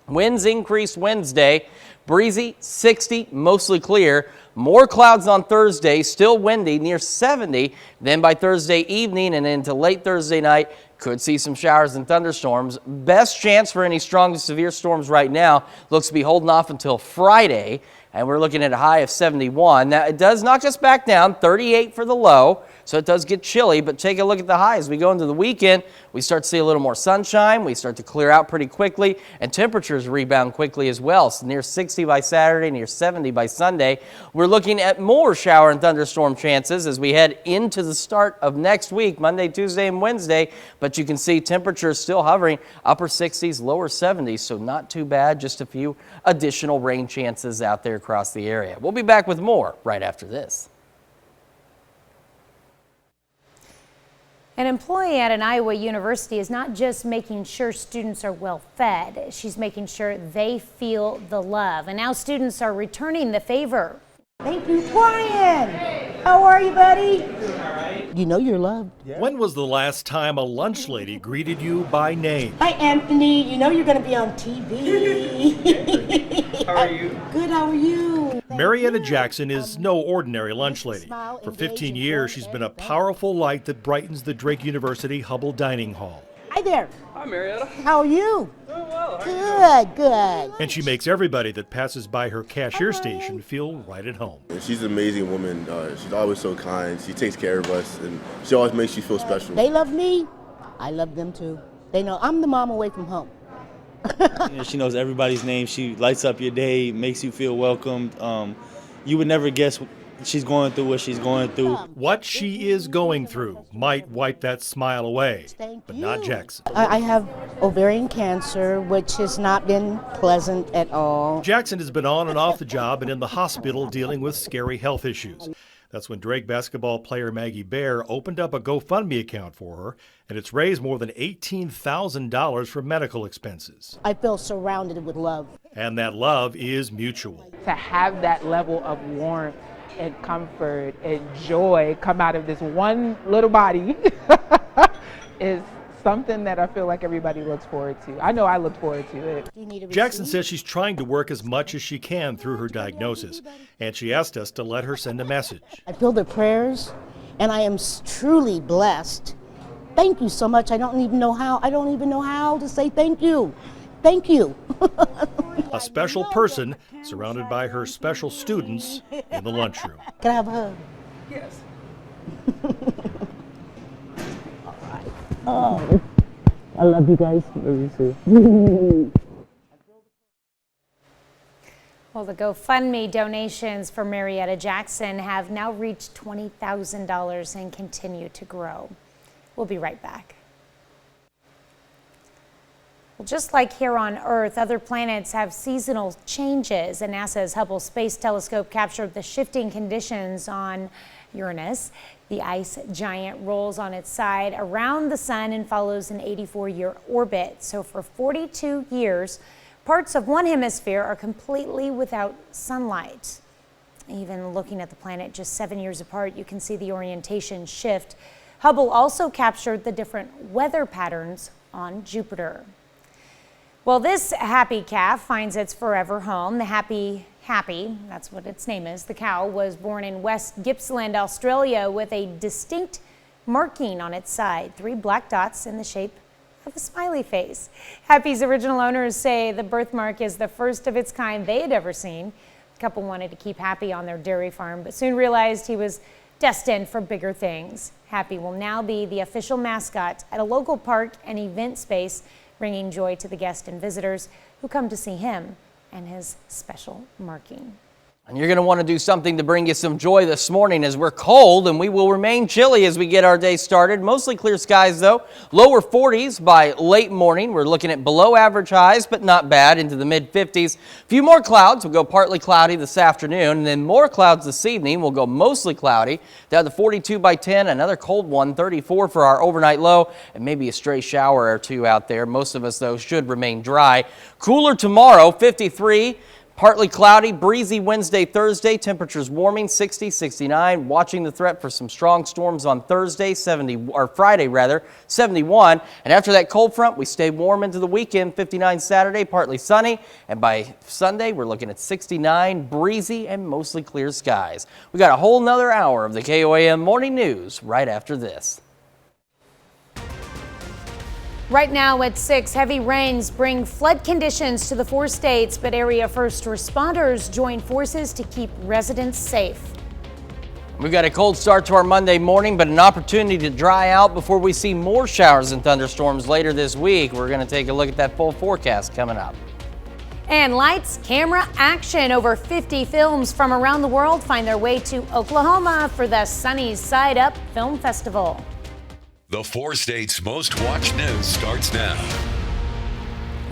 Winds increase Wednesday. Breezy, 60, mostly clear. More clouds on Thursday, still windy, near 70. Then by Thursday evening and into late Thursday night, could see some showers and thunderstorms. Best chance for any strong to severe storms right now looks to be holding off until Friday, and we're looking at a high of 71. Now, it does knock us back down, 38 for the low, so it does get chilly, but take a look at the high. As we go into the weekend, we start to see a little more sunshine. We start to clear out pretty quickly, and temperatures rebound quickly as well. So near 60 by Saturday, near 70 by Sunday. We're looking at more shower and thunderstorm chances as we head into the start of next week, Monday, Tuesday, and Wednesday. But you can see temperatures still hovering upper 60s, lower 70s, so not too bad. Just a few additional rain chances out there across the area. We'll be back with more right after this. An employee at an Iowa university is not just making sure students are well fed, she's making sure they feel the love. And now students are returning the favor. Thank you, Brian. How are you, buddy? You know you're loved. When was the last time a lunch lady greeted you by name? Hi, Anthony. You know you're going to be on TV. How are you? Good, how are you? Marietta Jackson is no ordinary lunch lady. For 15 years, she's been a powerful light that brightens the Drake University Hubble Dining Hall. Hi there. Hi, Marietta. How are you? Doing well. Good. And she makes everybody that passes by her cashier station feel right at home. She's an amazing woman. She's always so kind. She takes care of us, and she always makes you feel special. They love me. I love them too. They know I'm the mom away from home. She knows everybody's name. She lights up your day, makes you feel welcomed. You would never guess she's going through what she's going through. What she is going through might wipe that smile away, but not Jackson. I have ovarian cancer, which has not been pleasant at all. Jackson has been on and off the job and in the hospital dealing with scary health issues. That's when Drake basketball player Maggie Bear opened up a GoFundMe account for her, and it's raised more than $18,000 for medical expenses. I feel surrounded with love. And that love is mutual. To have that level of warmth and comfort and joy come out of this one little body is something that I feel like everybody looks forward to. I know I look forward to it. Jackson says she's trying to work as much as she can through her diagnosis, and she asked us to let her send a message. I feel their prayers, and I am truly blessed. Thank you so much. I don't even know how to say thank you. Thank you. A special person surrounded by her special students in the lunchroom. Can I have a hug? Yes. Oh, I love you guys. Love you too. Well, the GoFundMe donations for Marietta Jackson have now reached $20,000 and continue to grow. We'll be right back. Well, just like here on Earth, other planets have seasonal changes, and NASA's Hubble Space Telescope captured the shifting conditions on Uranus. The ice giant rolls on its side around the sun and follows an 84-year orbit. So for 42 years, parts of one hemisphere are completely without sunlight. Even looking at the planet just 7 years apart, you can see the orientation shift. Hubble also captured the different weather patterns on Jupiter. Well, this happy calf finds its forever home. The Happy, that's what its name is. The cow was born in West Gippsland, Australia, with a distinct marking on its side, 3 black dots in the shape with a smiley face. Happy's original owners say the birthmark is the first of its kind they had ever seen. The couple wanted to keep Happy on their dairy farm, but soon realized he was destined for bigger things. Happy will now be the official mascot at a local park and event space, bringing joy to the guests and visitors who come to see him and his special marking. And you're going to want to do something to bring you some joy this morning as we're cold and we will remain chilly as we get our day started. Mostly clear skies though. Lower 40s by late morning. We're looking at below average highs, but not bad, into the mid 50s. A few more clouds. We'll go partly cloudy this afternoon, and then more clouds this evening. We'll go mostly cloudy down to 42 by 10. Another cold one, 34 for our overnight low, and maybe a stray shower or two out there. Most of us though should remain dry. Cooler tomorrow, 53. Partly cloudy, breezy Wednesday, Thursday. Temperatures warming, 60, 69. Watching the threat for some strong storms on Thursday, Friday rather, 71. And after that cold front, we stay warm into the weekend, 59 Saturday, partly sunny. And by Sunday, we're looking at 69, breezy and mostly clear skies. We got a whole nother hour of the KOAM Morning News right after this. Right now at 6, heavy rains bring flood conditions to the 4 states, but area first responders join forces to keep residents safe. We've got a cold start to our Monday morning, but an opportunity to dry out before we see more showers and thunderstorms later this week. We're going to take a look at that full forecast coming up. And lights, camera, action. Over 50 films from around the world find their way to Oklahoma for the Sunny Side Up Film Festival. The 4 states' most watched news starts now.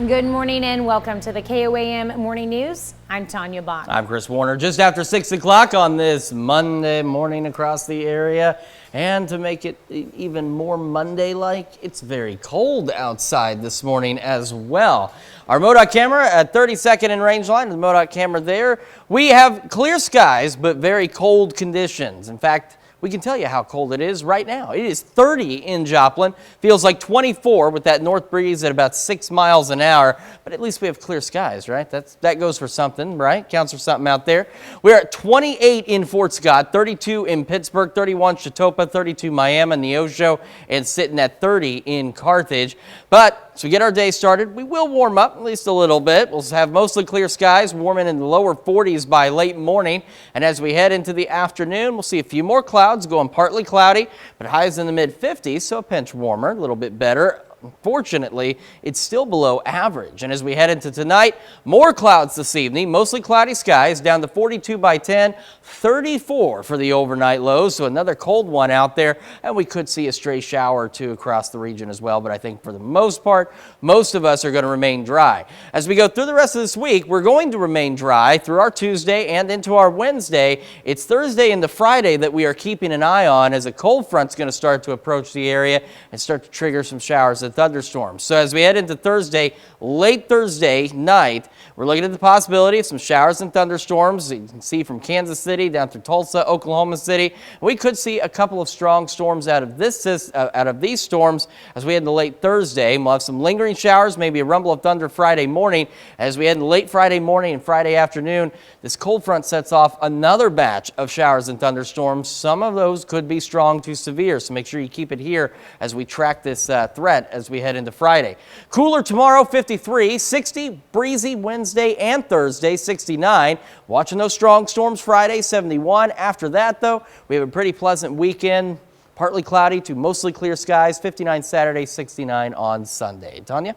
Good morning and welcome to the KOAM Morning News. I'm Tanya Bach. I'm Chris Warner. Just after 6 o'clock on this Monday morning across the area. And to make it even more Monday-like, it's very cold outside this morning as well. Our MoDOT camera at 32nd in range line, the MoDOT camera there. We have clear skies, but very cold conditions. In fact, we can tell you how cold it is right now. It is 30 in Joplin. Feels like 24 with that north breeze at about 6 miles an hour. But at least we have clear skies, right? That goes for something, right? Counts for something out there. We're at 28 in Fort Scott, 32 in Pittsburgh, 31 Chetopa, 32 Miami, Neosho, and sitting at 30 in Carthage. But as we get our day started, we will warm up at least a little bit. We'll have mostly clear skies, warming in the lower 40s by late morning. And as we head into the afternoon, we'll see a few more clouds going partly cloudy, but highs in the mid 50s, so a pinch warmer, a little bit better. Unfortunately, it's still below average. And as we head into tonight, more clouds this evening, mostly cloudy skies, down to 42 by 10, 34 for the overnight lows, so another cold one out there. And we could see a stray shower or two across the region as well, but I think for the most part, most of us are going to remain dry. As we go through the rest of this week, we're going to remain dry through our Tuesday and into our Wednesday. It's Thursday into Friday that we are keeping an eye on, as a cold front's going to start to approach the area and start to trigger some showers and thunderstorms. So as we head into Thursday, late Thursday night, we're looking at the possibility of some showers and thunderstorms. You can see from Kansas City down through Tulsa, Oklahoma City. We could see a couple of strong storms out of these storms as we head into late Thursday. We'll have some lingering showers, maybe a rumble of thunder Friday morning. As we head into late Friday morning and Friday afternoon, this cold front sets off another batch of showers and thunderstorms. Some of those could be strong to severe, so make sure you keep it here as we track this threat as we head into Friday. Cooler tomorrow, 53, 60, breezy Wednesday and Thursday, 69. Watching those strong storms Friday, 71. After that, though, we have a pretty pleasant weekend. Partly cloudy to mostly clear skies, 59 Saturday, 69 on Sunday. Tanya?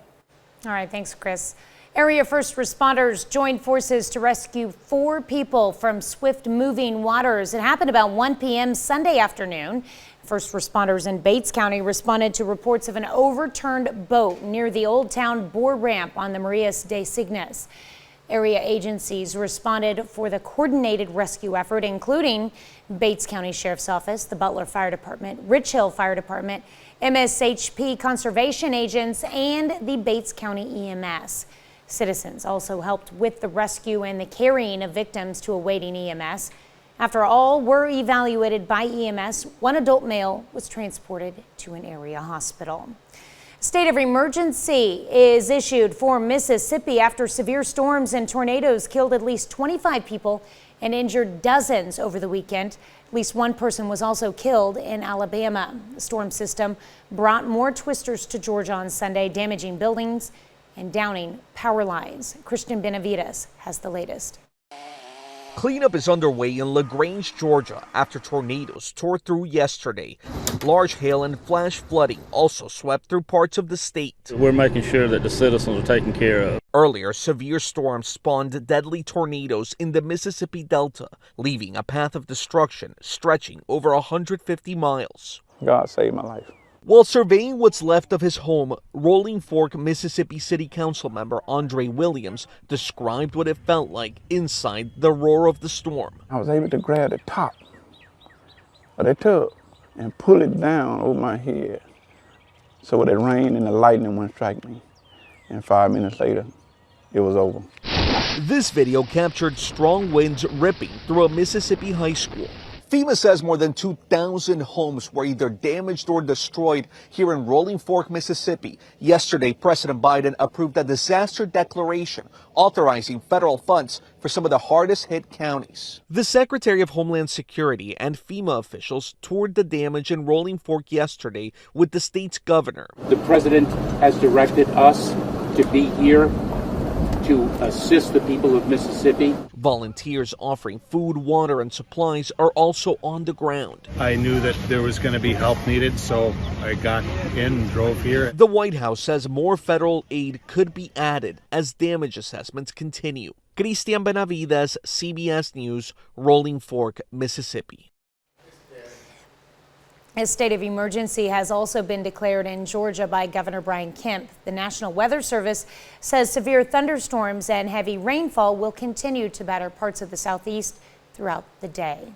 All right, thanks, Chris. Area first responders joined forces to rescue 4 people from swift-moving waters. It happened about 1 p.m. Sunday afternoon. First responders in Bates County responded to reports of an overturned boat near the Old Town board ramp on the Marias de Signes. Area agencies responded for the coordinated rescue effort, including Bates County Sheriff's Office, the Butler Fire Department, Rich Hill Fire Department, MSHP conservation agents, and the Bates County EMS. Citizens also helped with the rescue and the carrying of victims to a waiting EMS. After all were evaluated by EMS, 1 adult male was transported to an area hospital. State of emergency is issued for Mississippi after severe storms and tornadoes killed at least 25 people and injured dozens over the weekend. At least one person was also killed in Alabama. The storm system brought more twisters to Georgia on Sunday, damaging buildings and downing power lines. Christian Benavides has the latest. Cleanup is underway in LaGrange, Georgia, after tornadoes tore through yesterday. Large hail and flash flooding also swept through parts of the state. We're making sure that the citizens are taken care of. Earlier, severe storms spawned deadly tornadoes in the Mississippi Delta, leaving a path of destruction stretching over 150 miles. God saved my life. While surveying what's left of his home, Rolling Fork, Mississippi City Council member Andre Williams described what it felt like inside the roar of the storm. I was able to grab the top of the tub and pull it down over my head so the rain and the lightning wouldn't strike me. And 5 minutes later, it was over. This video captured strong winds ripping through a Mississippi high school. FEMA says more than 2,000 homes were either damaged or destroyed here in Rolling Fork, Mississippi. Yesterday, President Biden approved a disaster declaration authorizing federal funds for some of the hardest hit counties. The Secretary of Homeland Security and FEMA officials toured the damage in Rolling Fork yesterday with the state's governor. The president has directed us to be here to assist the people of Mississippi. Volunteers offering food, water, and supplies are also on the ground. I knew that there was going to be help needed, so I got in and drove here. The White House says more federal aid could be added as damage assessments continue. Christian Benavides, CBS News, Rolling Fork, Mississippi. A state of emergency has also been declared in Georgia by Governor Brian Kemp. The National Weather Service says severe thunderstorms and heavy rainfall will continue to batter parts of the southeast throughout the day.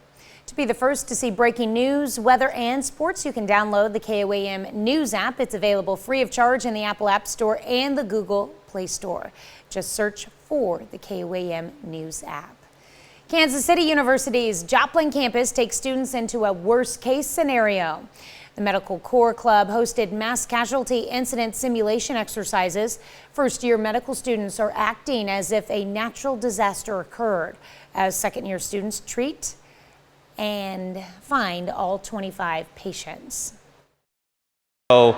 To be the first to see breaking news, weather, and sports, you can download the KOAM News app. It's available free of charge in the Apple App Store and the Google Play Store. Just search for the KOAM News app. Kansas City University's Joplin campus takes students into a worst-case scenario. The Medical Corps Club hosted mass casualty incident simulation exercises. First-year medical students are acting as if a natural disaster occurred, as second-year students treat and find all 25 patients. So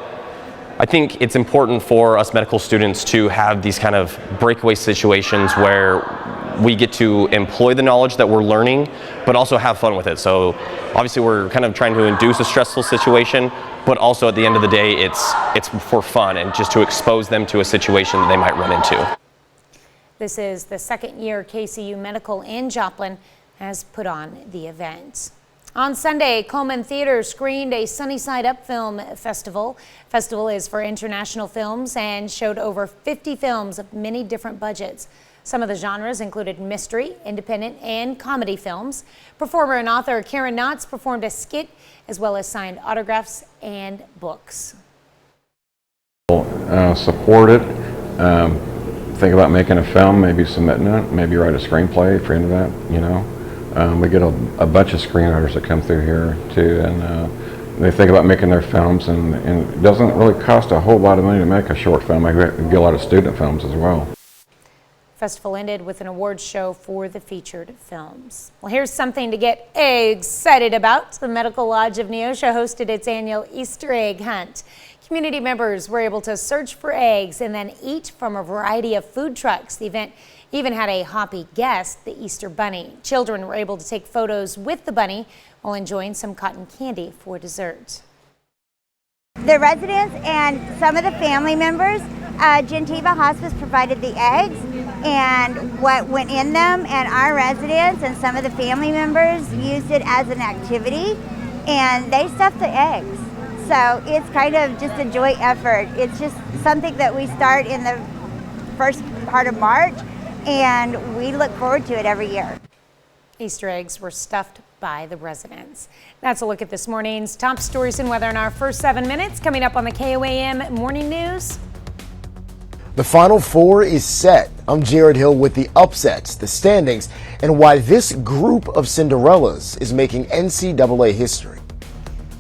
I think it's important for us medical students to have these kind of breakaway situations where we get to employ the knowledge that we're learning, but also have fun with it. So obviously we're kind of trying to induce a stressful situation, but also at the end of the day, it's for fun and just to expose them to a situation that they might run into. This is the second year KCU Medical in Joplin has put on the event. On Sunday, Coleman Theater screened a Sunny Side Up Film Festival. Festival is for international films and showed over 50 films of many different budgets. Some of the genres included mystery, independent, and comedy films. Performer and author Karen Knotts performed a skit as well as signed autographs and books. Support it. Think about making a film, maybe submitting it, maybe write a screenplay if you're into that, you know. We get a bunch of screenwriters that come through here too, and they think about making their films, and it doesn't really cost a whole lot of money to make a short film. I get a lot of student films as well. Festival ended with an awards show for the featured films. Well, here's something to get excited about. The Medical Lodge of Neosho hosted its annual Easter egg hunt. Community members were able to search for eggs and then eat from a variety of food trucks. The event even had a hoppy guest, the Easter Bunny. Children were able to take photos with the bunny while enjoying some cotton candy for dessert. The residents and some of the family members, Gentiva Hospice provided the eggs and what went in them, and our residents and some of the family members used it as an activity, and they stuffed the eggs. So it's kind of just a joint effort. It's just something that we start in the first part of March, and we look forward to it every year. Easter eggs were stuffed by the residents. That's a look at this morning's top stories and weather in our first 7 minutes. Coming up on the KOAM Morning News. The Final Four is set. I'm Jared Hill with the upsets, the standings, and why this group of Cinderellas is making NCAA history.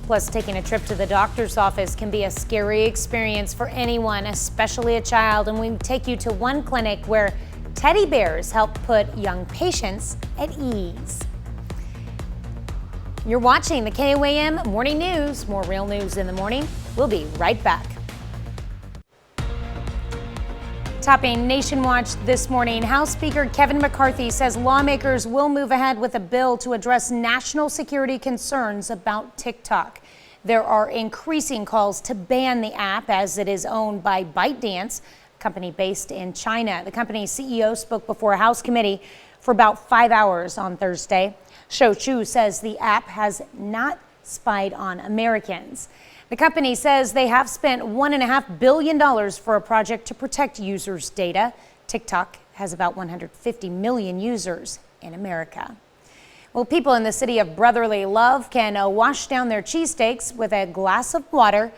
Plus, taking a trip to the doctor's office can be a scary experience for anyone, especially a child. And we take you to one clinic where teddy bears help put young patients at ease. You're watching the KOAM Morning News. More real news in the morning. We'll be right back. Topping Nation Watch this morning, House Speaker Kevin McCarthy says lawmakers will move ahead with a bill to address national security concerns about TikTok. There are increasing calls to ban the app as it is owned by ByteDance, a company based in China. The company's CEO spoke before a House committee for about 5 hours on Thursday. Shou Chu says the app has not spied on Americans. The company says they have spent $1.5 billion for a project to protect users' data. TikTok has about 150 million users in America. Well, people in the city of brotherly love can wash down their cheesesteaks with a glass of water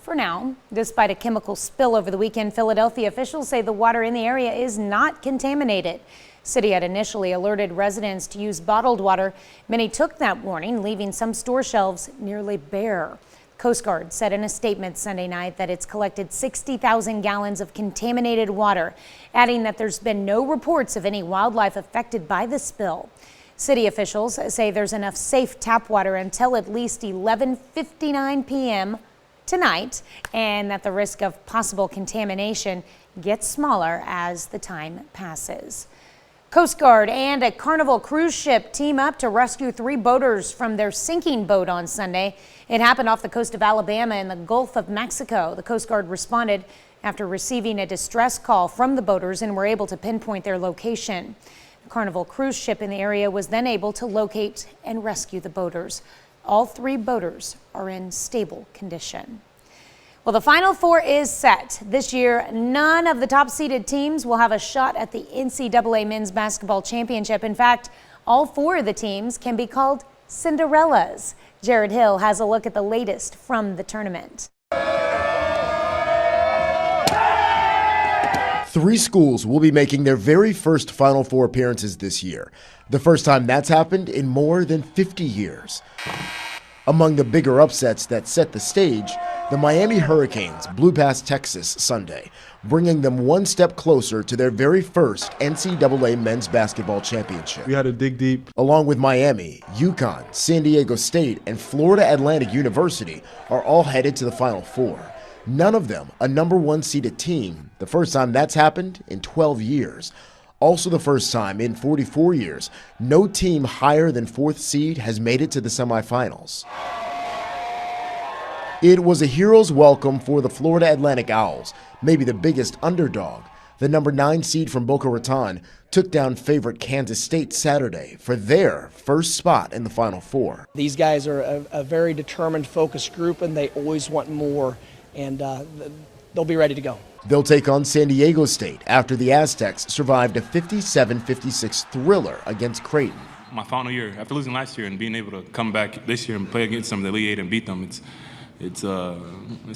for now. Despite a chemical spill over the weekend, Philadelphia officials say the water in the area is not contaminated. City had initially alerted residents to use bottled water. Many took that warning, leaving some store shelves nearly bare. Coast Guard said in a statement Sunday night that it's collected 60,000 gallons of contaminated water, adding that there's been no reports of any wildlife affected by the spill. City officials say there's enough safe tap water until at least 11:59 p.m. tonight, and that the risk of possible contamination gets smaller as the time passes. Coast Guard and a Carnival cruise ship team up to rescue 3 boaters from their sinking boat on Sunday. It happened off the coast of Alabama in the Gulf of Mexico. The Coast Guard responded after receiving a distress call from the boaters and were able to pinpoint their location. The Carnival cruise ship in the area was then able to locate and rescue the boaters. All 3 boaters are in stable condition. Well, the Final Four is set. This year, none of the top-seeded teams will have a shot at the NCAA Men's Basketball Championship. In fact, all 4 of the teams can be called Cinderellas. Jared Hill has a look at the latest from the tournament. 3 schools will be making their very first Final Four appearances this year. The first time that's happened in more than 50 years. Among the bigger upsets that set the stage, the Miami Hurricanes blew past Texas Sunday, bringing them one step closer to their very first NCAA Men's Basketball Championship. We had to dig deep. Along with Miami, UConn, San Diego State, and Florida Atlantic University are all headed to the Final Four. None of them a number 1 seeded team, the first time that's happened in 12 years. Also the first time in 44 years, no team higher than 4th seed has made it to the semifinals. It was a hero's welcome for the Florida Atlantic Owls, maybe the biggest underdog. The number 9 seed from Boca Raton took down favorite Kansas State Saturday for their first spot in the Final Four. These guys are a very determined, focused group, and they always want more, and they'll be ready to go. They'll take on San Diego State after the Aztecs survived a 57-56 thriller against Creighton. My final year, after losing last year and being able to come back this year and play against them, the Elite 8 and beat them, it's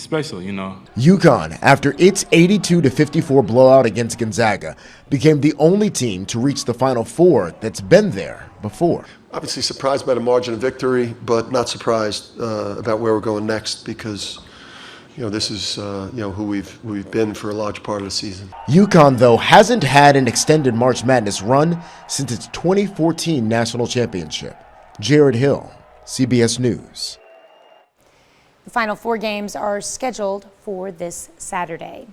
special, you know. UConn, after its 82-54 blowout against Gonzaga, became the only team to reach the Final Four that's been there before. Obviously surprised by the margin of victory, but not surprised about where we're going next because, you know, this is who we've been for a large part of the season. UConn, though, hasn't had an extended March Madness run since its 2014 national championship. Jared Hill, CBS News. The Final Four games are scheduled for this Saturday.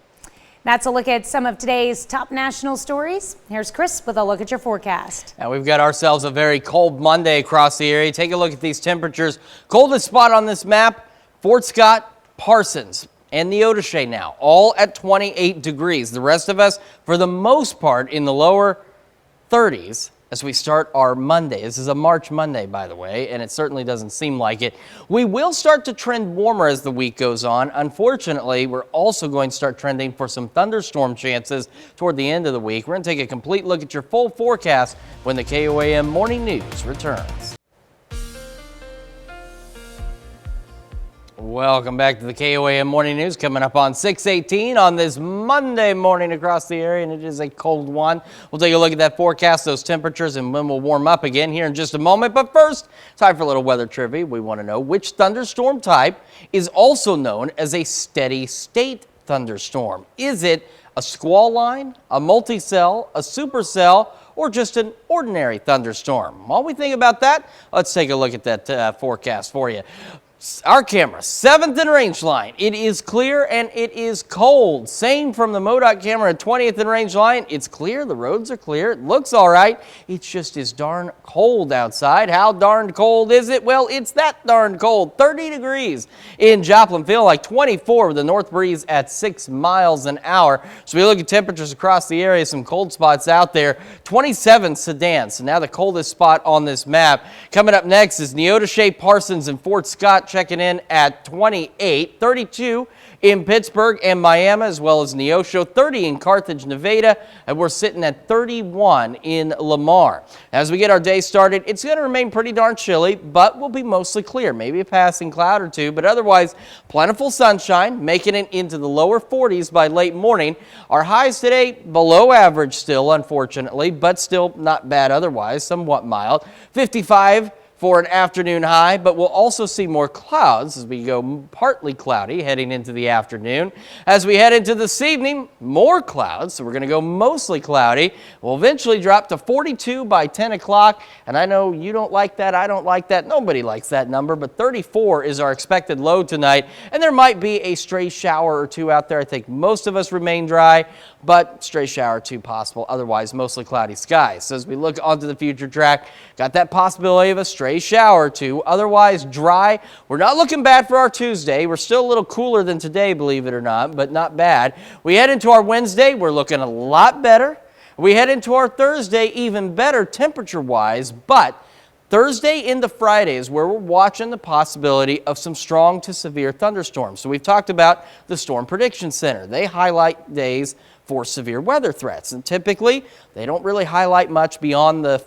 That's a look at some of today's top national stories. Here's Chris with a look at your forecast. Now we've got ourselves a very cold Monday across the area. Take a look at these temperatures. Coldest spot on this map, Fort Scott, Parsons, and Neodesha now, all at 28 degrees. The rest of us, for the most part, in the lower 30s. As we start our Monday. This is a March Monday, by the way, and it certainly doesn't seem like it. We will start to trend warmer as the week goes on. Unfortunately, we're also going to start trending for some thunderstorm chances toward the end of the week. We're going to take a complete look at your full forecast when the KOAM Morning News returns. Welcome back to the KOAM Morning News, coming up on 6:18 on this Monday morning across the area, and it is a cold one. We'll take a look at that forecast, those temperatures, and when we'll warm up again here in just a moment. But first, time for a little weather trivia. We want to know which thunderstorm type is also known as a steady state thunderstorm. Is it a squall line, a multi-cell, a supercell, or just an ordinary thunderstorm? While we think about that, let's take a look at that forecast for you. Our camera, 7th and range line. It is clear and it is cold. Same from the MoDOT camera at 20th and range line. It's clear. The roads are clear. It looks all right. It's just as darn cold outside. How darn cold is it? Well, it's that darn cold. 30 degrees in Joplin. Feel like 24 with a north breeze at 6 miles an hour. So we look at temperatures across the area. Some cold spots out there. 27 Sedan. So now the coldest spot on this map. Coming up next is Neodesha, Parsons, and Fort Scott checking in at 28, 32 in Pittsburgh and Miami, as well as Neosho, 30 in Carthage, Nevada, and we're sitting at 31 in Lamar. As we get our day started, it's going to remain pretty darn chilly, but will be mostly clear. Maybe a passing cloud or two, but otherwise plentiful sunshine, making it into the lower 40s by late morning. Our highs today below average still, unfortunately, but still not bad otherwise, somewhat mild. 55 for an afternoon high, but we'll also see more clouds as we go partly cloudy heading into the afternoon. As we head into this evening, more clouds, so we're going to go mostly cloudy. We'll eventually drop to 42 by 10 o'clock, and I know you don't like that, I don't like that, nobody likes that number, but 34 is our expected low tonight, and there might be a stray shower or two out there. I think most of us remain dry, but stray shower or two possible, otherwise mostly cloudy skies. So as we look onto the future track, got that possibility of a stray shower or two, otherwise dry. We're not looking bad for our Tuesday. We're still a little cooler than today, believe it or not, but not bad. We head into our Wednesday, we're looking a lot better. We head into our Thursday, even better temperature-wise, but Thursday into Friday is where we're watching the possibility of some strong to severe thunderstorms. So we've talked about the Storm Prediction Center. They highlight days for severe weather threats, and typically they don't really highlight much beyond the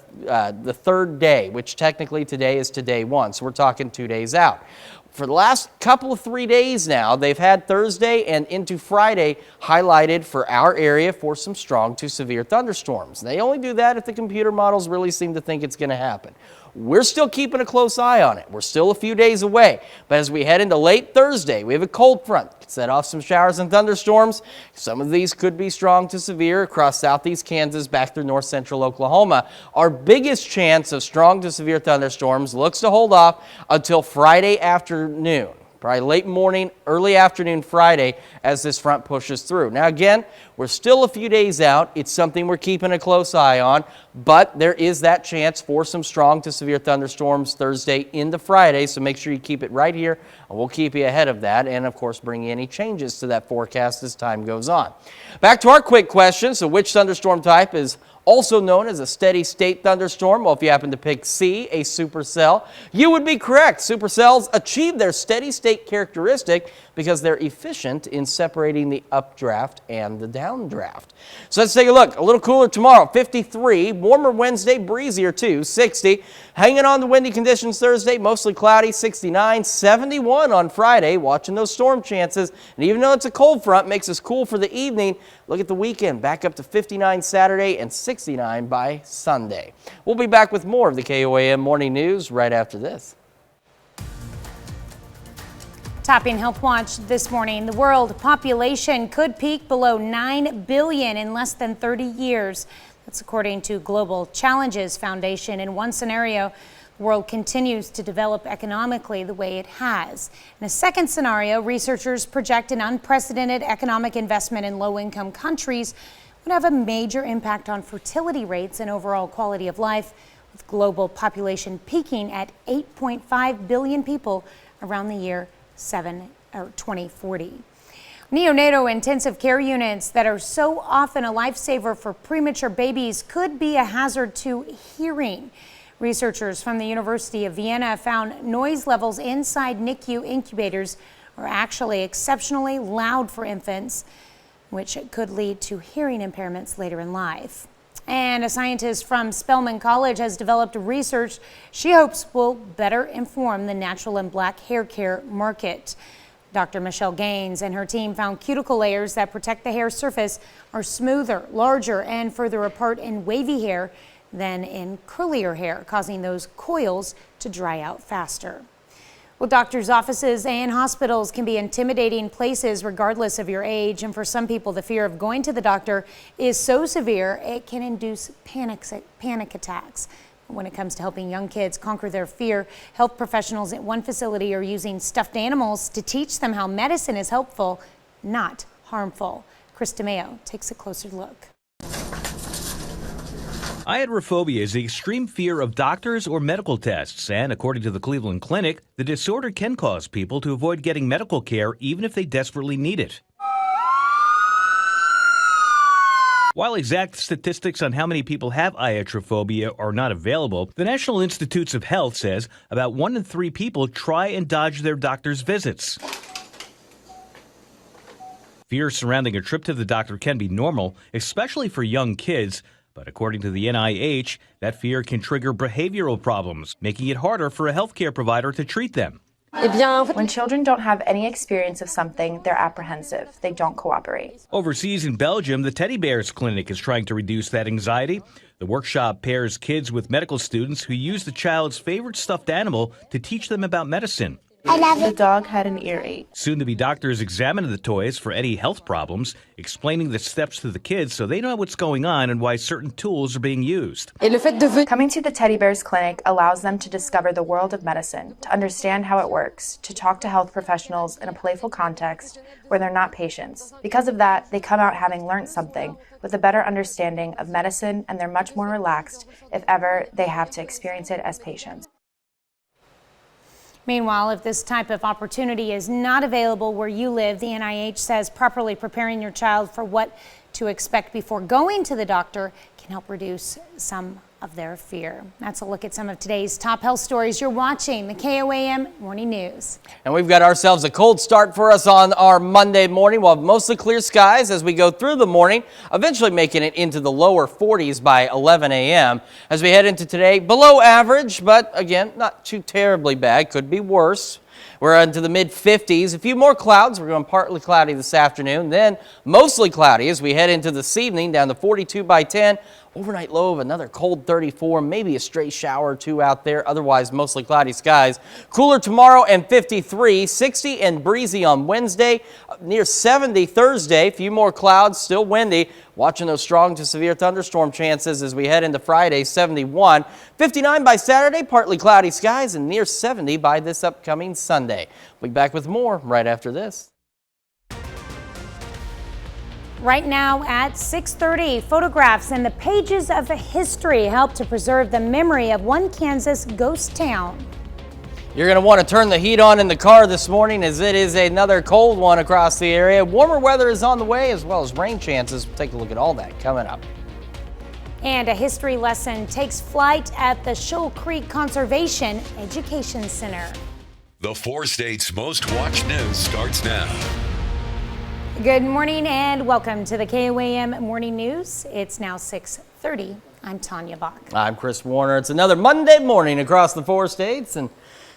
third day, which technically today is to day 1, so we're talking 2 days out. For the last couple of 3 days now, they've had Thursday and into Friday highlighted for our area for some strong to severe thunderstorms. They only do that if the computer models really seem to think it's going to happen. We're still keeping a close eye on it. We're still a few days away. But as we head into late Thursday, we have a cold front. Set off some showers and thunderstorms. Some of these could be strong to severe across southeast Kansas back through north central Oklahoma. Our biggest chance of strong to severe thunderstorms looks to hold off until Friday afternoon. Probably late morning, early afternoon Friday as this front pushes through. Now again, we're still a few days out. It's something we're keeping a close eye on, but there is that chance for some strong to severe thunderstorms Thursday into Friday, so make sure you keep it right here, and we'll keep you ahead of that, and of course bring you any changes to that forecast as time goes on. Back to our quick question. So which thunderstorm type is also known as a steady state thunderstorm? Well, if you happen to pick C, a supercell, you would be correct. Supercells achieve their steady state characteristic because they're efficient in separating the updraft and the downdraft. So let's take a look. A little cooler tomorrow, 53. Warmer Wednesday, breezier too, 60. Hanging on to windy conditions Thursday, mostly cloudy, 69. 71 on Friday, watching those storm chances. And even though it's a cold front, makes us cool for the evening. Look at the weekend, back up to 59 Saturday and 69 by Sunday. We'll be back with more of the KOAM Morning News right after this. Topping Health Watch this morning, the world population could peak below 9 billion in less than 30 years. That's according to Global Challenges Foundation. In one scenario, the world continues to develop economically the way it has. In a second scenario, researchers project an unprecedented economic investment in low-income countries would have a major impact on fertility rates and overall quality of life, with global population peaking at 8.5 billion people around the year 2040. Neonatal intensive care units that are so often a lifesaver for premature babies could be a hazard to hearing. Researchers from the University of Vienna found noise levels inside NICU incubators are actually exceptionally loud for infants, which could lead to hearing impairments later in life. And a scientist from Spelman College has developed research she hopes will better inform the natural and black hair care market. Dr. Michelle Gaines and her team found cuticle layers that protect the hair surface are smoother, larger, and further apart in wavy hair than in curlier hair, causing those coils to dry out faster. Well, doctors' offices and hospitals can be intimidating places regardless of your age. And for some people, the fear of going to the doctor is so severe, it can induce panic attacks. When it comes to helping young kids conquer their fear, health professionals at one facility are using stuffed animals to teach them how medicine is helpful, not harmful. Chris DeMeo takes a closer look. Iatrophobia is the extreme fear of doctors or medical tests, and according to the Cleveland Clinic, the disorder can cause people to avoid getting medical care even if they desperately need it. While exact statistics on how many people have iatrophobia are not available, the National Institutes of Health says about 1 in 3 people try and dodge their doctor's visits. Fear surrounding a trip to the doctor can be normal, especially for young kids. But according to the NIH, that fear can trigger behavioral problems, making it harder for a healthcare provider to treat them. When children don't have any experience of something, they're apprehensive. They don't cooperate. Overseas in Belgium, the Teddy Bears Clinic is trying to reduce that anxiety. The workshop pairs kids with medical students who use the child's favorite stuffed animal to teach them about medicine. The dog had an earache. Soon-to-be doctors examine the toys for any health problems, explaining the steps to the kids so they know what's going on and why certain tools are being used. Coming to the Teddy Bears Clinic allows them to discover the world of medicine, to understand how it works, to talk to health professionals in a playful context where they're not patients. Because of that, they come out having learned something with a better understanding of medicine, and they're much more relaxed if ever they have to experience it as patients. Meanwhile, if this type of opportunity is not available where you live, the NIH says properly preparing your child for what to expect before going to the doctor can help reduce some of their fear. That's a look at some of today's top health stories. You're watching the KOAM Morning News. And we've got ourselves a cold start for us on our Monday morning. We'll have mostly clear skies as we go through the morning, eventually making it into the lower 40s by 11 a.m. As we head into today, below average, but again, not too terribly bad. Could be worse. We're into the mid-50s. A few more clouds. We're going partly cloudy this afternoon, then mostly cloudy as we head into this evening, down to 42 by 10. Overnight low of another cold 34, maybe a stray shower or two out there. Otherwise, mostly cloudy skies. Cooler tomorrow and 53, 60 and breezy on Wednesday, near 70 Thursday. A few more clouds, still windy. Watching those strong to severe thunderstorm chances as we head into Friday, 71. 59 by Saturday, partly cloudy skies, and near 70 by this upcoming Sunday. We'll be back with more right after this. Right now at 6:30, photographs and the pages of history help to preserve the memory of one Kansas ghost town. You're going to want to turn the heat on in the car this morning as it is another cold one across the area. Warmer weather is on the way as well as rain chances. We'll take a look at all that coming up. And a history lesson takes flight at the Shoal Creek Conservation Education Center. The 4 states' most watched news starts now. Good morning and welcome to the KOAM Morning News. It's now 6:30. I'm Tanya Bach. I'm Chris Warner. It's another Monday morning across the 4 states, and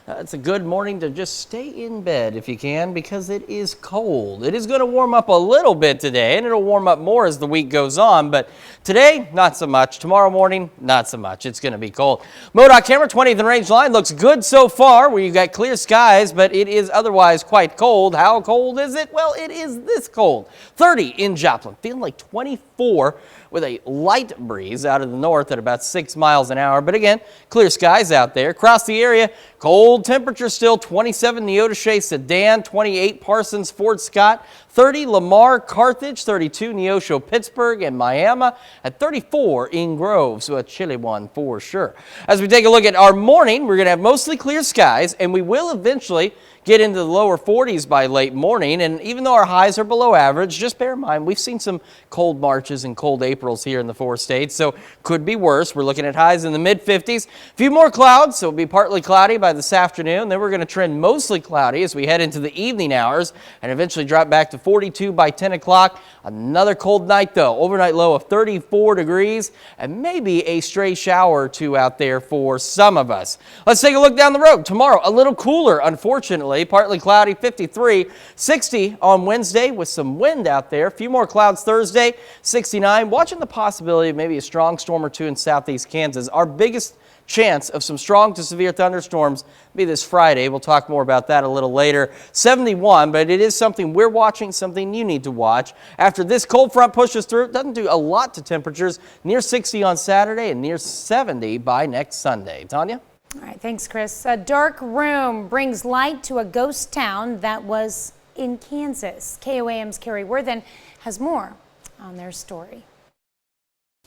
it's a good morning to just stay in bed if you can because it is cold. It is going to warm up a little bit today, and it'll warm up more as the week goes on, but today, not so much. Tomorrow morning, not so much. It's going to be cold. MoDOT camera 20th and range line looks good so far where you've got clear skies, but it is otherwise quite cold. How cold is it? Well, it is this cold. 30 in Joplin, feeling like 24 with a light breeze out of the north at about 6 miles an hour. But again, clear skies out there. Across the area, cold temperature still. 27 Neodesha, Sedan, 28 Parsons, Fort Scott, 30 Lamar, Carthage, 32 Neosho, Pittsburgh, and Miami at 34 in Grove. So a chilly one for sure. As we take a look at our morning, we're going to have mostly clear skies, and we will eventually get into the lower 40s by late morning. And even though our highs are below average, just bear in mind, we've seen some cold Marches and cold Aprils here in the 4 states, so could be worse. We're looking at highs in the mid-50s. A few more clouds, so it'll be partly cloudy by this afternoon. Then we're going to trend mostly cloudy as we head into the evening hours and eventually drop back to 42 by 10 o'clock. Another cold night, though. Overnight low of 34 degrees and maybe a stray shower or two out there for some of us. Let's take a look down the road. Tomorrow, a little cooler, unfortunately. partially. Partly cloudy, 53. 60 on Wednesday with some wind out there. A few more clouds Thursday, 69. Watching the possibility of maybe a strong storm or two in southeast Kansas. Our biggest chance of some strong to severe thunderstorms be this Friday. We'll talk more about that a little later. 71, but it is something we're watching, something you need to watch. After this cold front pushes through, it doesn't do a lot to temperatures. Near 60 on Saturday and near 70 by next Sunday. Tanya? All right, thanks, Chris. A dark room brings light to a ghost town that was in Kansas. KOAM's Carrie Worthen has more on their story.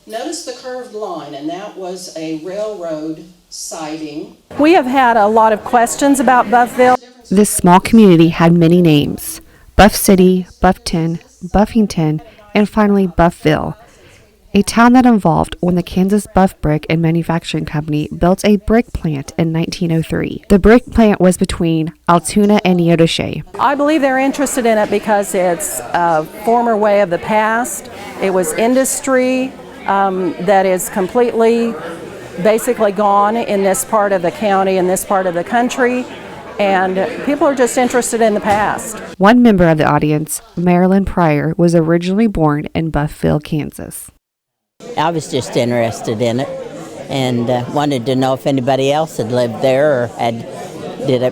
Notice the curved line, and that was a railroad siding. We have had a lot of questions about Buffville. This small community had many names: Buff City, Buffton, Buffington, and finally Buffville, a town that evolved when the Kansas Buff Brick and Manufacturing Company built a brick plant in 1903. The brick plant was between Altoona and Neodesha. I believe they're interested in it because it's a former way of the past. It was industry that is completely, basically gone in this part of the county, in this part of the country, and people are just interested in the past. One member of the audience, Marilyn Pryor, was originally born in Buffville, Kansas. I was just interested in it and wanted to know if anybody else had lived there or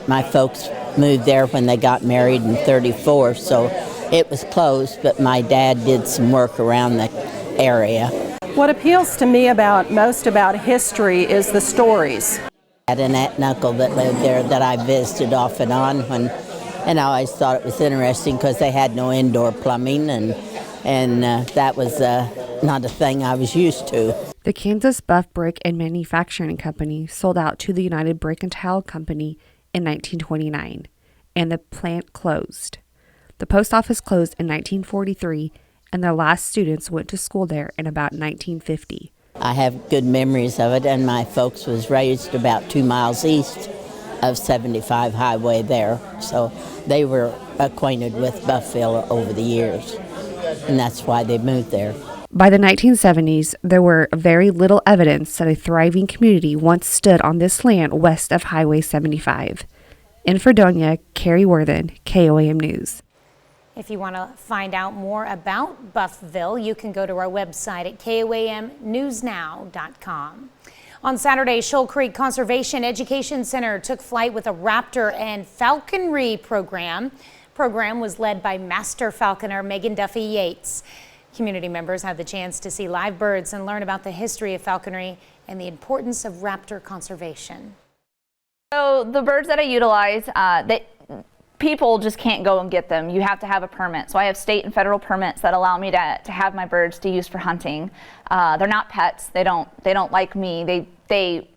my folks moved there when they got married in '34, so it was closed, but my dad did some work around the area. What appeals to me most about history is the stories. I had an aunt and uncle that lived there that I visited off and on, and I always thought it was interesting because they had no indoor plumbing, and that was not a thing I was used to. The Kansas Buff Brick and Manufacturing Company sold out to the United Brick and Tile Company in 1929, and the plant closed. The post office closed in 1943, and their last students went to school there in about 1950. I have good memories of it, and my folks was raised about 2 miles east of 75 Highway there, so they were acquainted with Buffville over the years, and that's why they moved there. By the 1970s, there were very little evidence that a thriving community once stood on this land west of Highway 75. In Fredonia, Carrie Worthen, KOAM News. If you want to find out more about Buffville, you can go to our website at KOAMnewsnow.com. On Saturday, Shoal Creek Conservation Education Center took flight with a raptor and falconry program. The program was led by Master Falconer Megan Duffy Yates. Community members had the chance to see live birds and learn about the history of falconry and the importance of raptor conservation. So the birds that I utilize, people just can't go and get them. You have to have a permit. So I have state and federal permits that allow me to have my birds to use for hunting. They're not pets. They don't like me. They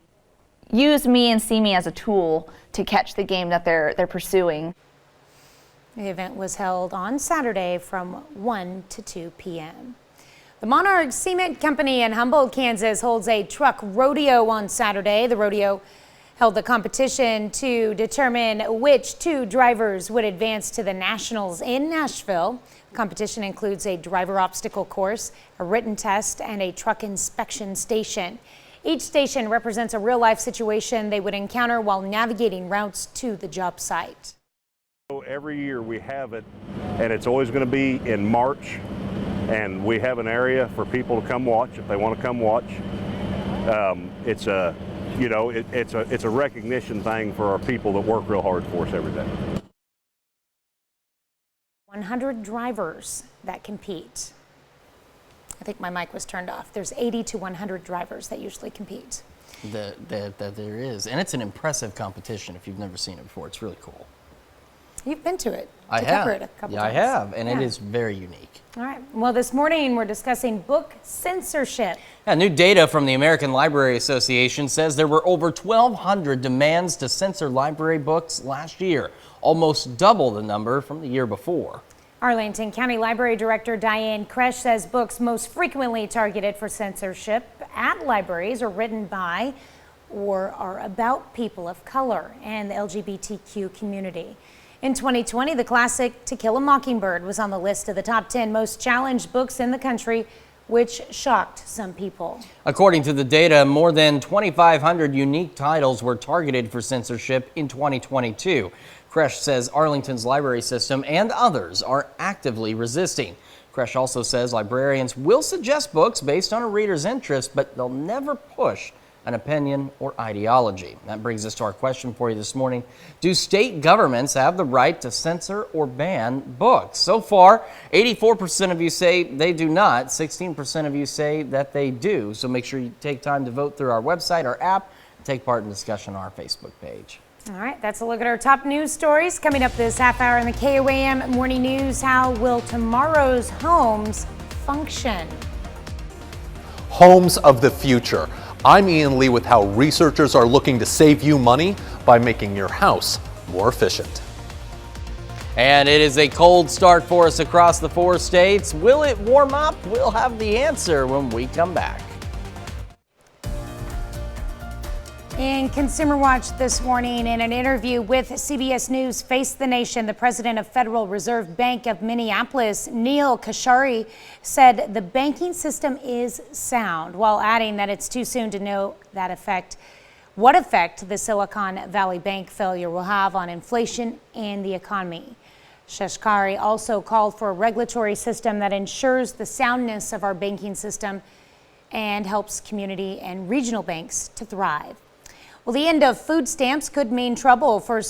use me and see me as a tool to catch the game that they're pursuing. The event was held on Saturday from 1 to 2 p.m. The Monarch Cement Company in Humboldt, Kansas holds a truck rodeo on Saturday. The rodeo held the competition to determine which 2 drivers would advance to the Nationals in Nashville. The competition includes a driver obstacle course, a written test, and a truck inspection station. Each station represents a real-life situation they would encounter while navigating routes to the job site. Every year we have it, and it's always going to be in March, and we have an area for people to come watch if they want to come watch. It's a recognition thing for our people that work real hard for us every day. 100 drivers that compete. I think my mic was turned off. There's 80 to 100 drivers that usually compete. That there is, and it's an impressive competition if you've never seen it before. It's really cool. You've been to it. I have. Cover it a couple times. I have, and it is very unique. All right. Well, this morning we're discussing book censorship. New data from the American Library Association says there were over 1,200 demands to censor library books last year, almost double the number from the year before. Arlington County Library Director Diane Kresh says books most frequently targeted for censorship at libraries are written by or are about people of color and the LGBTQ community. In 2020, the classic To Kill a Mockingbird was on the list of the top 10 most challenged books in the country, which shocked some people. According to the data, more than 2,500 unique titles were targeted for censorship in 2022. Kresh says Arlington's library system and others are actively resisting. Kresh also says librarians will suggest books based on a reader's interest, but they'll never push an opinion or ideology. That brings us to our question for you this morning. Do state governments have the right to censor or ban books? So far, 84% of you say they do not. 16% of you say that they do. So make sure you take time to vote through our website, our app, and take part in discussion on our Facebook page. All right, that's a look at our top news stories. Coming up this half hour in the KOAM Morning News, how will tomorrow's homes function? Homes of the future. I'm Ian Lee with how researchers are looking to save you money by making your house more efficient. And it is a cold start for us across the 4 states. Will it warm up? We'll have the answer when we come back. In Consumer Watch this morning, in an interview with CBS News Face the Nation, the president of Federal Reserve Bank of Minneapolis, Neil Kashari, said the banking system is sound, while adding that it's too soon to know what effect the Silicon Valley Bank failure will have on inflation and the economy. Kashari also called for a regulatory system that ensures the soundness of our banking system and helps community and regional banks to thrive. Well, the end of food stamps could mean trouble for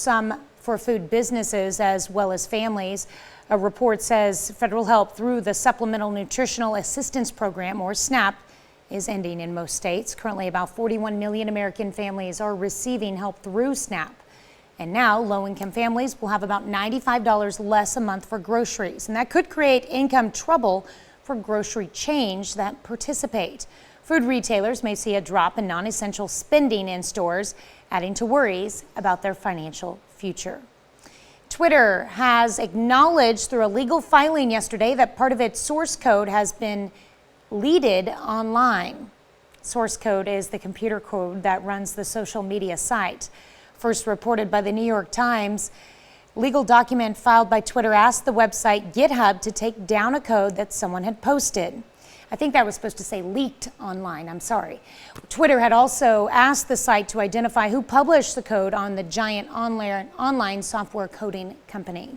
food businesses as well as families. A report says federal help through the Supplemental Nutritional Assistance Program, or SNAP, is ending in most states. Currently, about 41 million American families are receiving help through SNAP. And now, low-income families will have about $95 less a month for groceries. And that could create income trouble for grocery chains that participate. Food retailers may see a drop in non-essential spending in stores, adding to worries about their financial future. Twitter has acknowledged through a legal filing yesterday that part of its source code has been leaked online. Source code is the computer code that runs the social media site. First reported by the New York Times, legal document filed by Twitter asked the website GitHub to take down a code that someone had posted. I think that was supposed to say leaked online, I'm sorry. Twitter had also asked the site to identify who published the code on the giant online software coding company.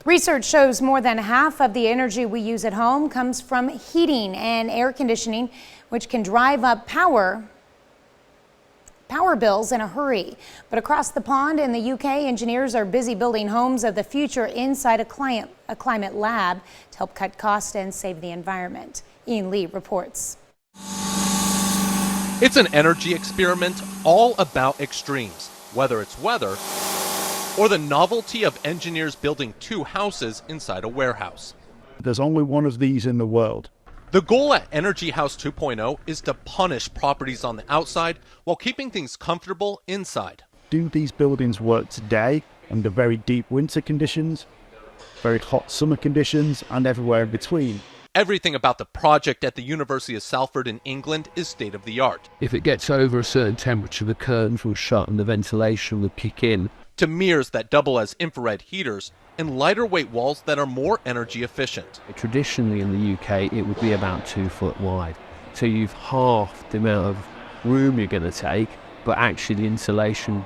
Research shows more than half of the energy we use at home comes from heating and air conditioning, which can drive up power bills in a hurry. But across the pond in the UK, engineers are busy building homes of the future inside a climate lab to help cut costs and save the environment. Ian Lee reports. It's an energy experiment all about extremes, whether it's weather or the novelty of engineers building 2 houses inside a warehouse. There's only one of these in the world. The goal at Energy House 2.0 is to punish properties on the outside while keeping things comfortable inside. Do these buildings work today under very deep winter conditions, very hot summer conditions, and everywhere in between? Everything about the project at the University of Salford in England is state-of-the-art. If it gets over a certain temperature, the curtains will shut and the ventilation will kick in. To mirrors that double as infrared heaters and lighter weight walls that are more energy efficient. Traditionally in the UK, it would be about 2 foot wide. So you've halved the amount of room you're going to take, but actually the insulation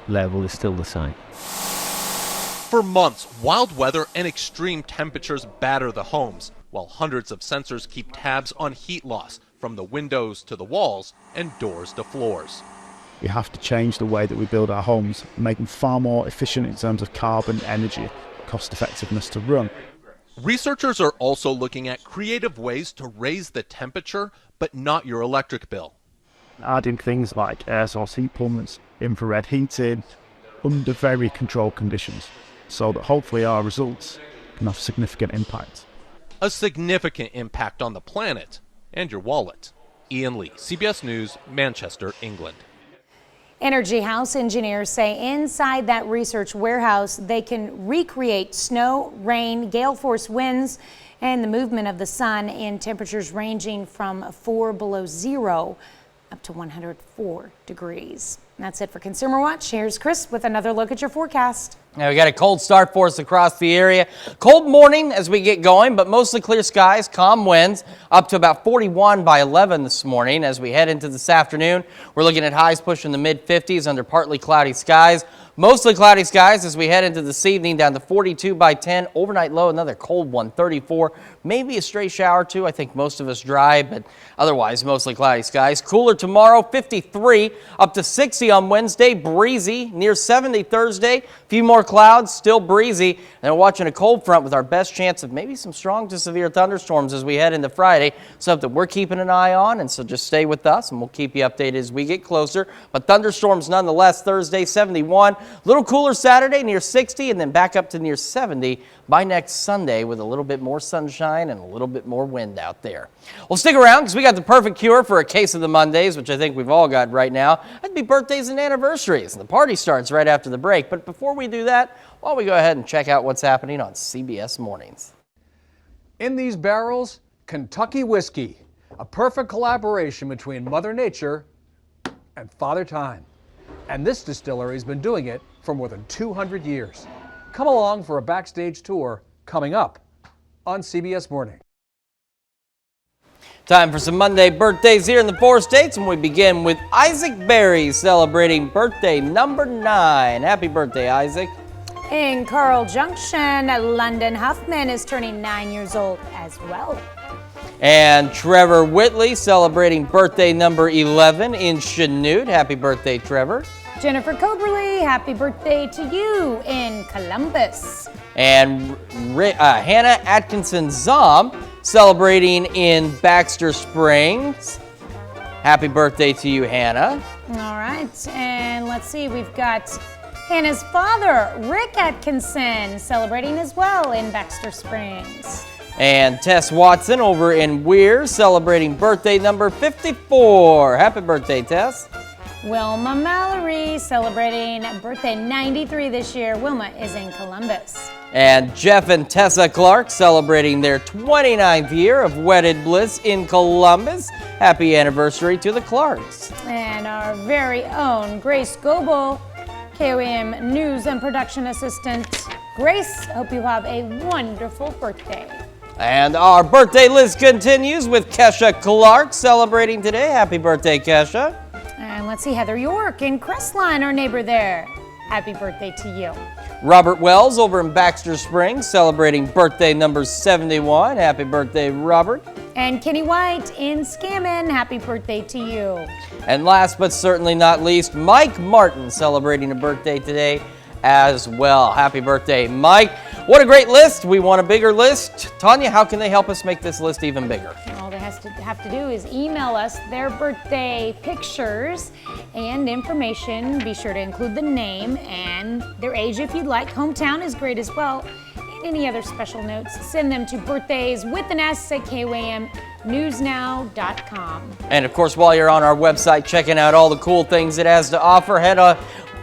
level is still the same. For months, wild weather and extreme temperatures batter the homes, while hundreds of sensors keep tabs on heat loss from the windows to the walls and doors to floors. We have to change the way that we build our homes, make them far more efficient in terms of carbon, energy, cost effectiveness to run. Researchers are also looking at creative ways to raise the temperature, but not your electric bill. Adding things like air source heat pumps, infrared heating, under very controlled conditions, so that hopefully our results can have significant impact. A significant impact on the planet and your wallet. Ian Lee, CBS News, Manchester, England. Energy House engineers say inside that research warehouse, they can recreate snow, rain, gale force winds, and the movement of the sun in temperatures ranging from 4 below zero up to 104 degrees. That's it for Consumer Watch. Here's Chris with another look at your forecast. Now we got a cold start for us across the area. Cold morning as we get going, but mostly clear skies, calm winds, up to about 41 by 11 this morning. As we head into this afternoon, we're looking at highs pushing the mid-50s under partly cloudy skies. Mostly cloudy skies as we head into this evening, down to 42 by 10. Overnight low, another cold one, 34. Maybe a stray shower or two. I think most of us dry, but otherwise mostly cloudy skies. Cooler tomorrow, 53 up to 60 on Wednesday. Breezy, near 70 Thursday. A few more clouds, still breezy. And we're watching a cold front with our best chance of maybe some strong to severe thunderstorms as we head into Friday. Something we're keeping an eye on, and so just stay with us and we'll keep you updated as we get closer. But thunderstorms nonetheless. Thursday, 71. A little cooler Saturday, near 60, and then back up to near 70 by next Sunday with a little bit more sunshine and a little bit more wind out there. Well, stick around because we got the perfect cure for a case of the Mondays, which I think we've all got right now. That'd be birthdays and anniversaries, and the party starts right after the break. But before we do that, why don't we go ahead and check out what's happening on CBS Mornings. In these barrels, Kentucky whiskey, a perfect collaboration between Mother Nature and Father Time. And this distillery has been doing it for more than 200 years. Come along for a backstage tour coming up on CBS Morning. Time for some Monday birthdays here in the 4 states, and we begin with Isaac Berry celebrating birthday number 9. Happy birthday, Isaac. In Carl Junction, London Huffman is turning 9 years old as well. And Trevor Whitley celebrating birthday number 11 in Chanute. Happy birthday, Trevor. Jennifer Coberly, happy birthday to you in Columbus. And Hannah Atkinson Zom celebrating in Baxter Springs. Happy birthday to you, Hannah. All right, and let's see, we've got Hannah's father, Rick Atkinson, celebrating as well in Baxter Springs. And Tess Watson over in Weir celebrating birthday number 54. Happy birthday, Tess. Wilma Mallory celebrating birthday 93 this year. Wilma is in Columbus. And Jeff and Tessa Clark celebrating their 29th year of wedded bliss in Columbus. Happy anniversary to the Clarks. And our very own Grace Goebel, KOAM News and Production Assistant. Grace, hope you have a wonderful birthday. And our birthday list continues with Kesha Clark celebrating today. Happy birthday, Kesha. And let's see, Heather York in Crestline, our neighbor there. Happy birthday to you. Robert Wells over in Baxter Springs celebrating birthday number 71. Happy birthday, Robert. And Kenny White in Scammon, happy birthday to you. And last but certainly not least, Mike Martin celebrating a birthday today as well. Happy birthday, Mike. What a great list. We want a bigger list. Tanya, how can they help us make this list even bigger? All they have to do is email us their birthday pictures and information. Be sure to include the name and their age if you'd like. Hometown is great as well. And any other special notes, send them to birthdays with an S at KOAMnewsnow.com. And of course, while you're on our website checking out all the cool things it has to offer,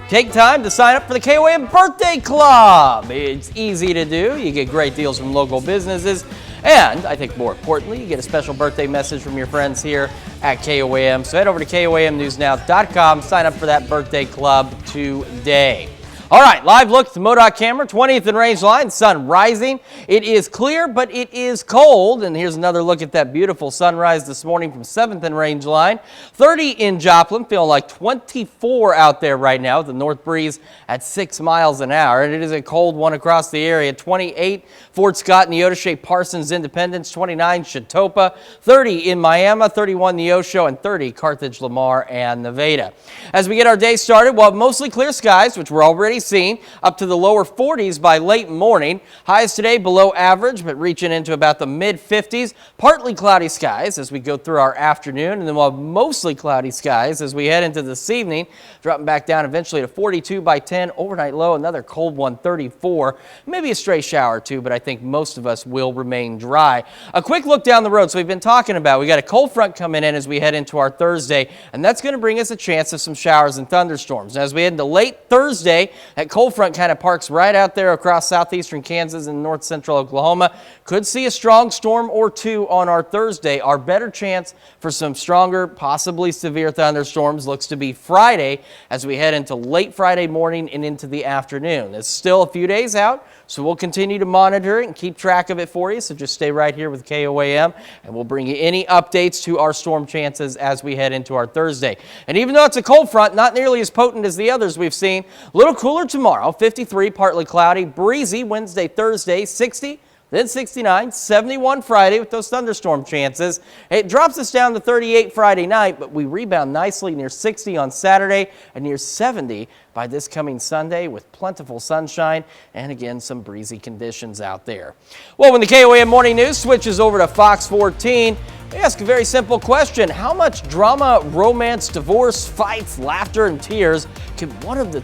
take time to sign up for the KOAM Birthday Club. It's easy to do. You get great deals from local businesses. And I think more importantly, you get a special birthday message from your friends here at KOAM. So head over to KOAMnewsnow.com. Sign up for that birthday club today. All right, live look at the MoDOT camera, 20th and range line, sun rising. It is clear, but it is cold. And here's another look at that beautiful sunrise this morning from 7th and range line. 30 in Joplin, feeling like 24 out there right now with the north breeze at 6 miles an hour. And it is a cold one across the area. 28 Fort Scott, Neodesha, Parsons, Independence, 29 Chatopa, 30 in Miami, 31 Neosho, and 30 Carthage, Lamar, and Nevada. As we get our day started, we'll have mostly clear skies, which we're already seeing, up to the lower 40s by late morning. Highs today below average, but reaching into about the mid-50s. Partly cloudy skies as we go through our afternoon, and then we'll have mostly cloudy skies as we head into this evening, dropping back down eventually to 42 by 10. Overnight low, another cold one, 34. Maybe a stray shower or two, but I think most of us will remain dry. A quick look down the road. So we've been talking about, we got a cold front coming in as we head into our Thursday, and that's going to bring us a chance of some showers and thunderstorms. And as we head into late Thursday, that cold front kind of parks right out there across southeastern Kansas and north central Oklahoma. Could see a strong storm or two on our Thursday. Our better chance for some stronger, possibly severe thunderstorms looks to be Friday as we head into late Friday morning and into the afternoon. It's still a few days out, So we'll continue to monitor it and keep track of it for you. So just stay right here with KOAM, and we'll bring you any updates to our storm chances as we head into our Thursday. And even though it's a cold front, not nearly as potent as the others we've seen, a little cooler tomorrow, 53, partly cloudy, breezy Wednesday, Thursday, 60. Then 69, 71 Friday with those thunderstorm chances. It drops us down to 38 Friday night, but we rebound nicely near 60 on Saturday and near 70 by this coming Sunday with plentiful sunshine and again some breezy conditions out there. Well, when the KOAM Morning News switches over to Fox 14, we ask a very simple question. How much drama, romance, divorce, fights, laughter, and tears can one of the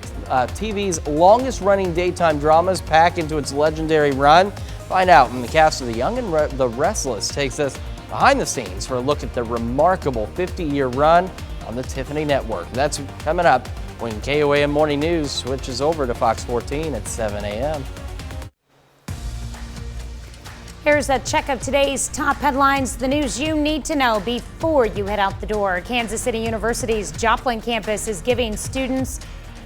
TV's longest running daytime dramas pack into its legendary run? Find out when the cast of The Young and the Restless takes us behind the scenes for a look at the remarkable 50-year run on the Tiffany Network. That's coming up when KOAM Morning News switches over to Fox 14 at 7 a.m. Here's a check of today's top headlines, the news you need to know before you head out the door. Kansas City University's Joplin campus is giving students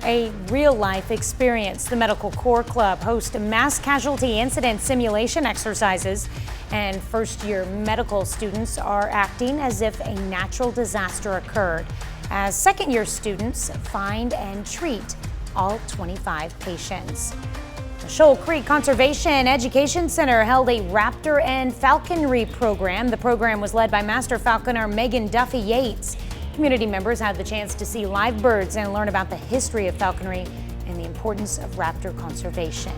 a real-life experience. The Medical Corps Club hosts mass casualty incident simulation exercises, and first-year medical students are acting as if a natural disaster occurred, as second-year students find and treat all 25 patients. The Shoal Creek Conservation Education Center held a raptor and falconry program. The program was led by Master Falconer Megan Duffy Yates. Community members had the chance to see live birds and learn about the history of falconry and the importance of raptor conservation.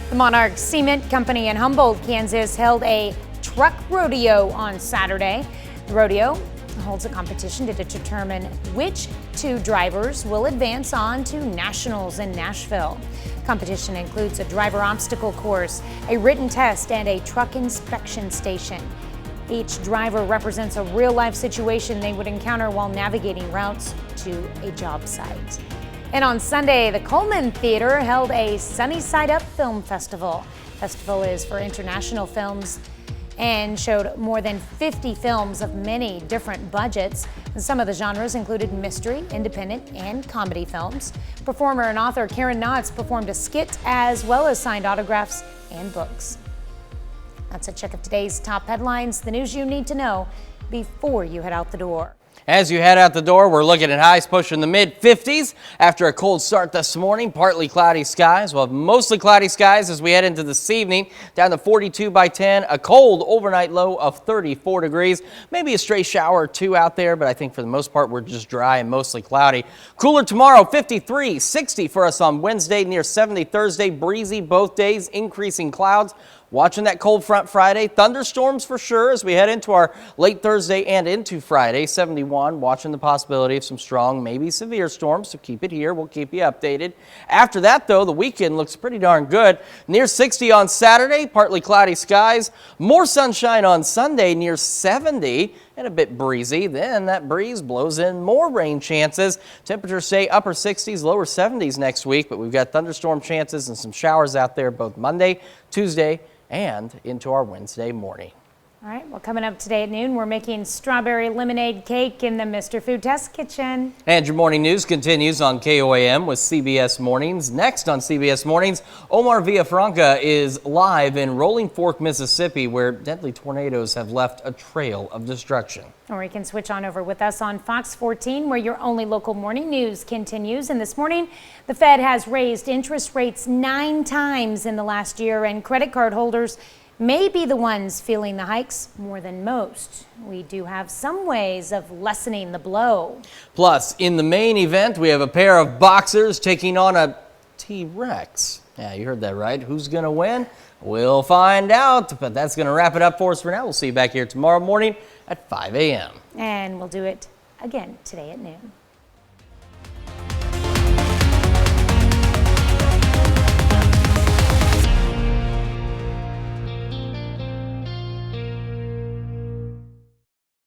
The Monarch Cement Company in Humboldt, Kansas held a truck rodeo on Saturday. The rodeo holds a competition to determine which two drivers will advance on to nationals in Nashville. Competition includes a driver obstacle course, a written test, and a truck inspection station. Each driver represents a real-life situation they would encounter while navigating routes to a job site. And on Sunday, the Coleman Theater held a Sunny Side Up Film Festival. The festival is for international films and showed more than 50 films of many different budgets. And some of the genres included mystery, independent, and comedy films. Performer and author Karen Knotts performed a skit as well as signed autographs and books. That's a check of today's top headlines, the news you need to know before you head out the door. As you head out the door, we're looking at highs pushing the mid-50s after a cold start this morning. Partly cloudy skies. We'll have mostly cloudy skies as we head into this evening. Down to 42 by 10. A cold overnight low of 34 degrees. Maybe a stray shower or two out there, but I think for the most part we're just dry and mostly cloudy. Cooler tomorrow, 53, 60 for us on Wednesday, near 70 Thursday. Breezy both days, increasing clouds. Watching that cold front Friday. Thunderstorms for sure as we head into our late Thursday and into Friday. 71, watching the possibility of some strong, maybe severe storms, so keep it here. We'll keep you updated. After that, though, the weekend looks pretty darn good. Near 60 on Saturday, partly cloudy skies. More sunshine on Sunday, near 70 and a bit breezy. Then that breeze blows in more rain chances. Temperatures stay upper 60s, lower 70s next week, but we've got thunderstorm chances and some showers out there both Monday, Tuesday, and into our Wednesday morning. All right, well, coming up today at noon, we're making strawberry lemonade cake in the Mr. Food Test Kitchen. And your morning news continues on KOAM with CBS Mornings. Next on CBS Mornings, Omar Villafranca is live in Rolling Fork, Mississippi, where deadly tornadoes have left a trail of destruction. Or you can switch on over with us on Fox 14, where your only local morning news continues. And this morning, the Fed has raised interest rates 9 times in the last year, and credit card holders may be the ones feeling the hikes more than most. We do have some ways of lessening the blow. Plus, in the main event, we have a pair of boxers taking on a T-Rex. Yeah, you heard that right. Who's going to win? We'll find out, but that's going to wrap it up for us for now. We'll see you back here tomorrow morning at 5 a.m. And we'll do it again today at noon.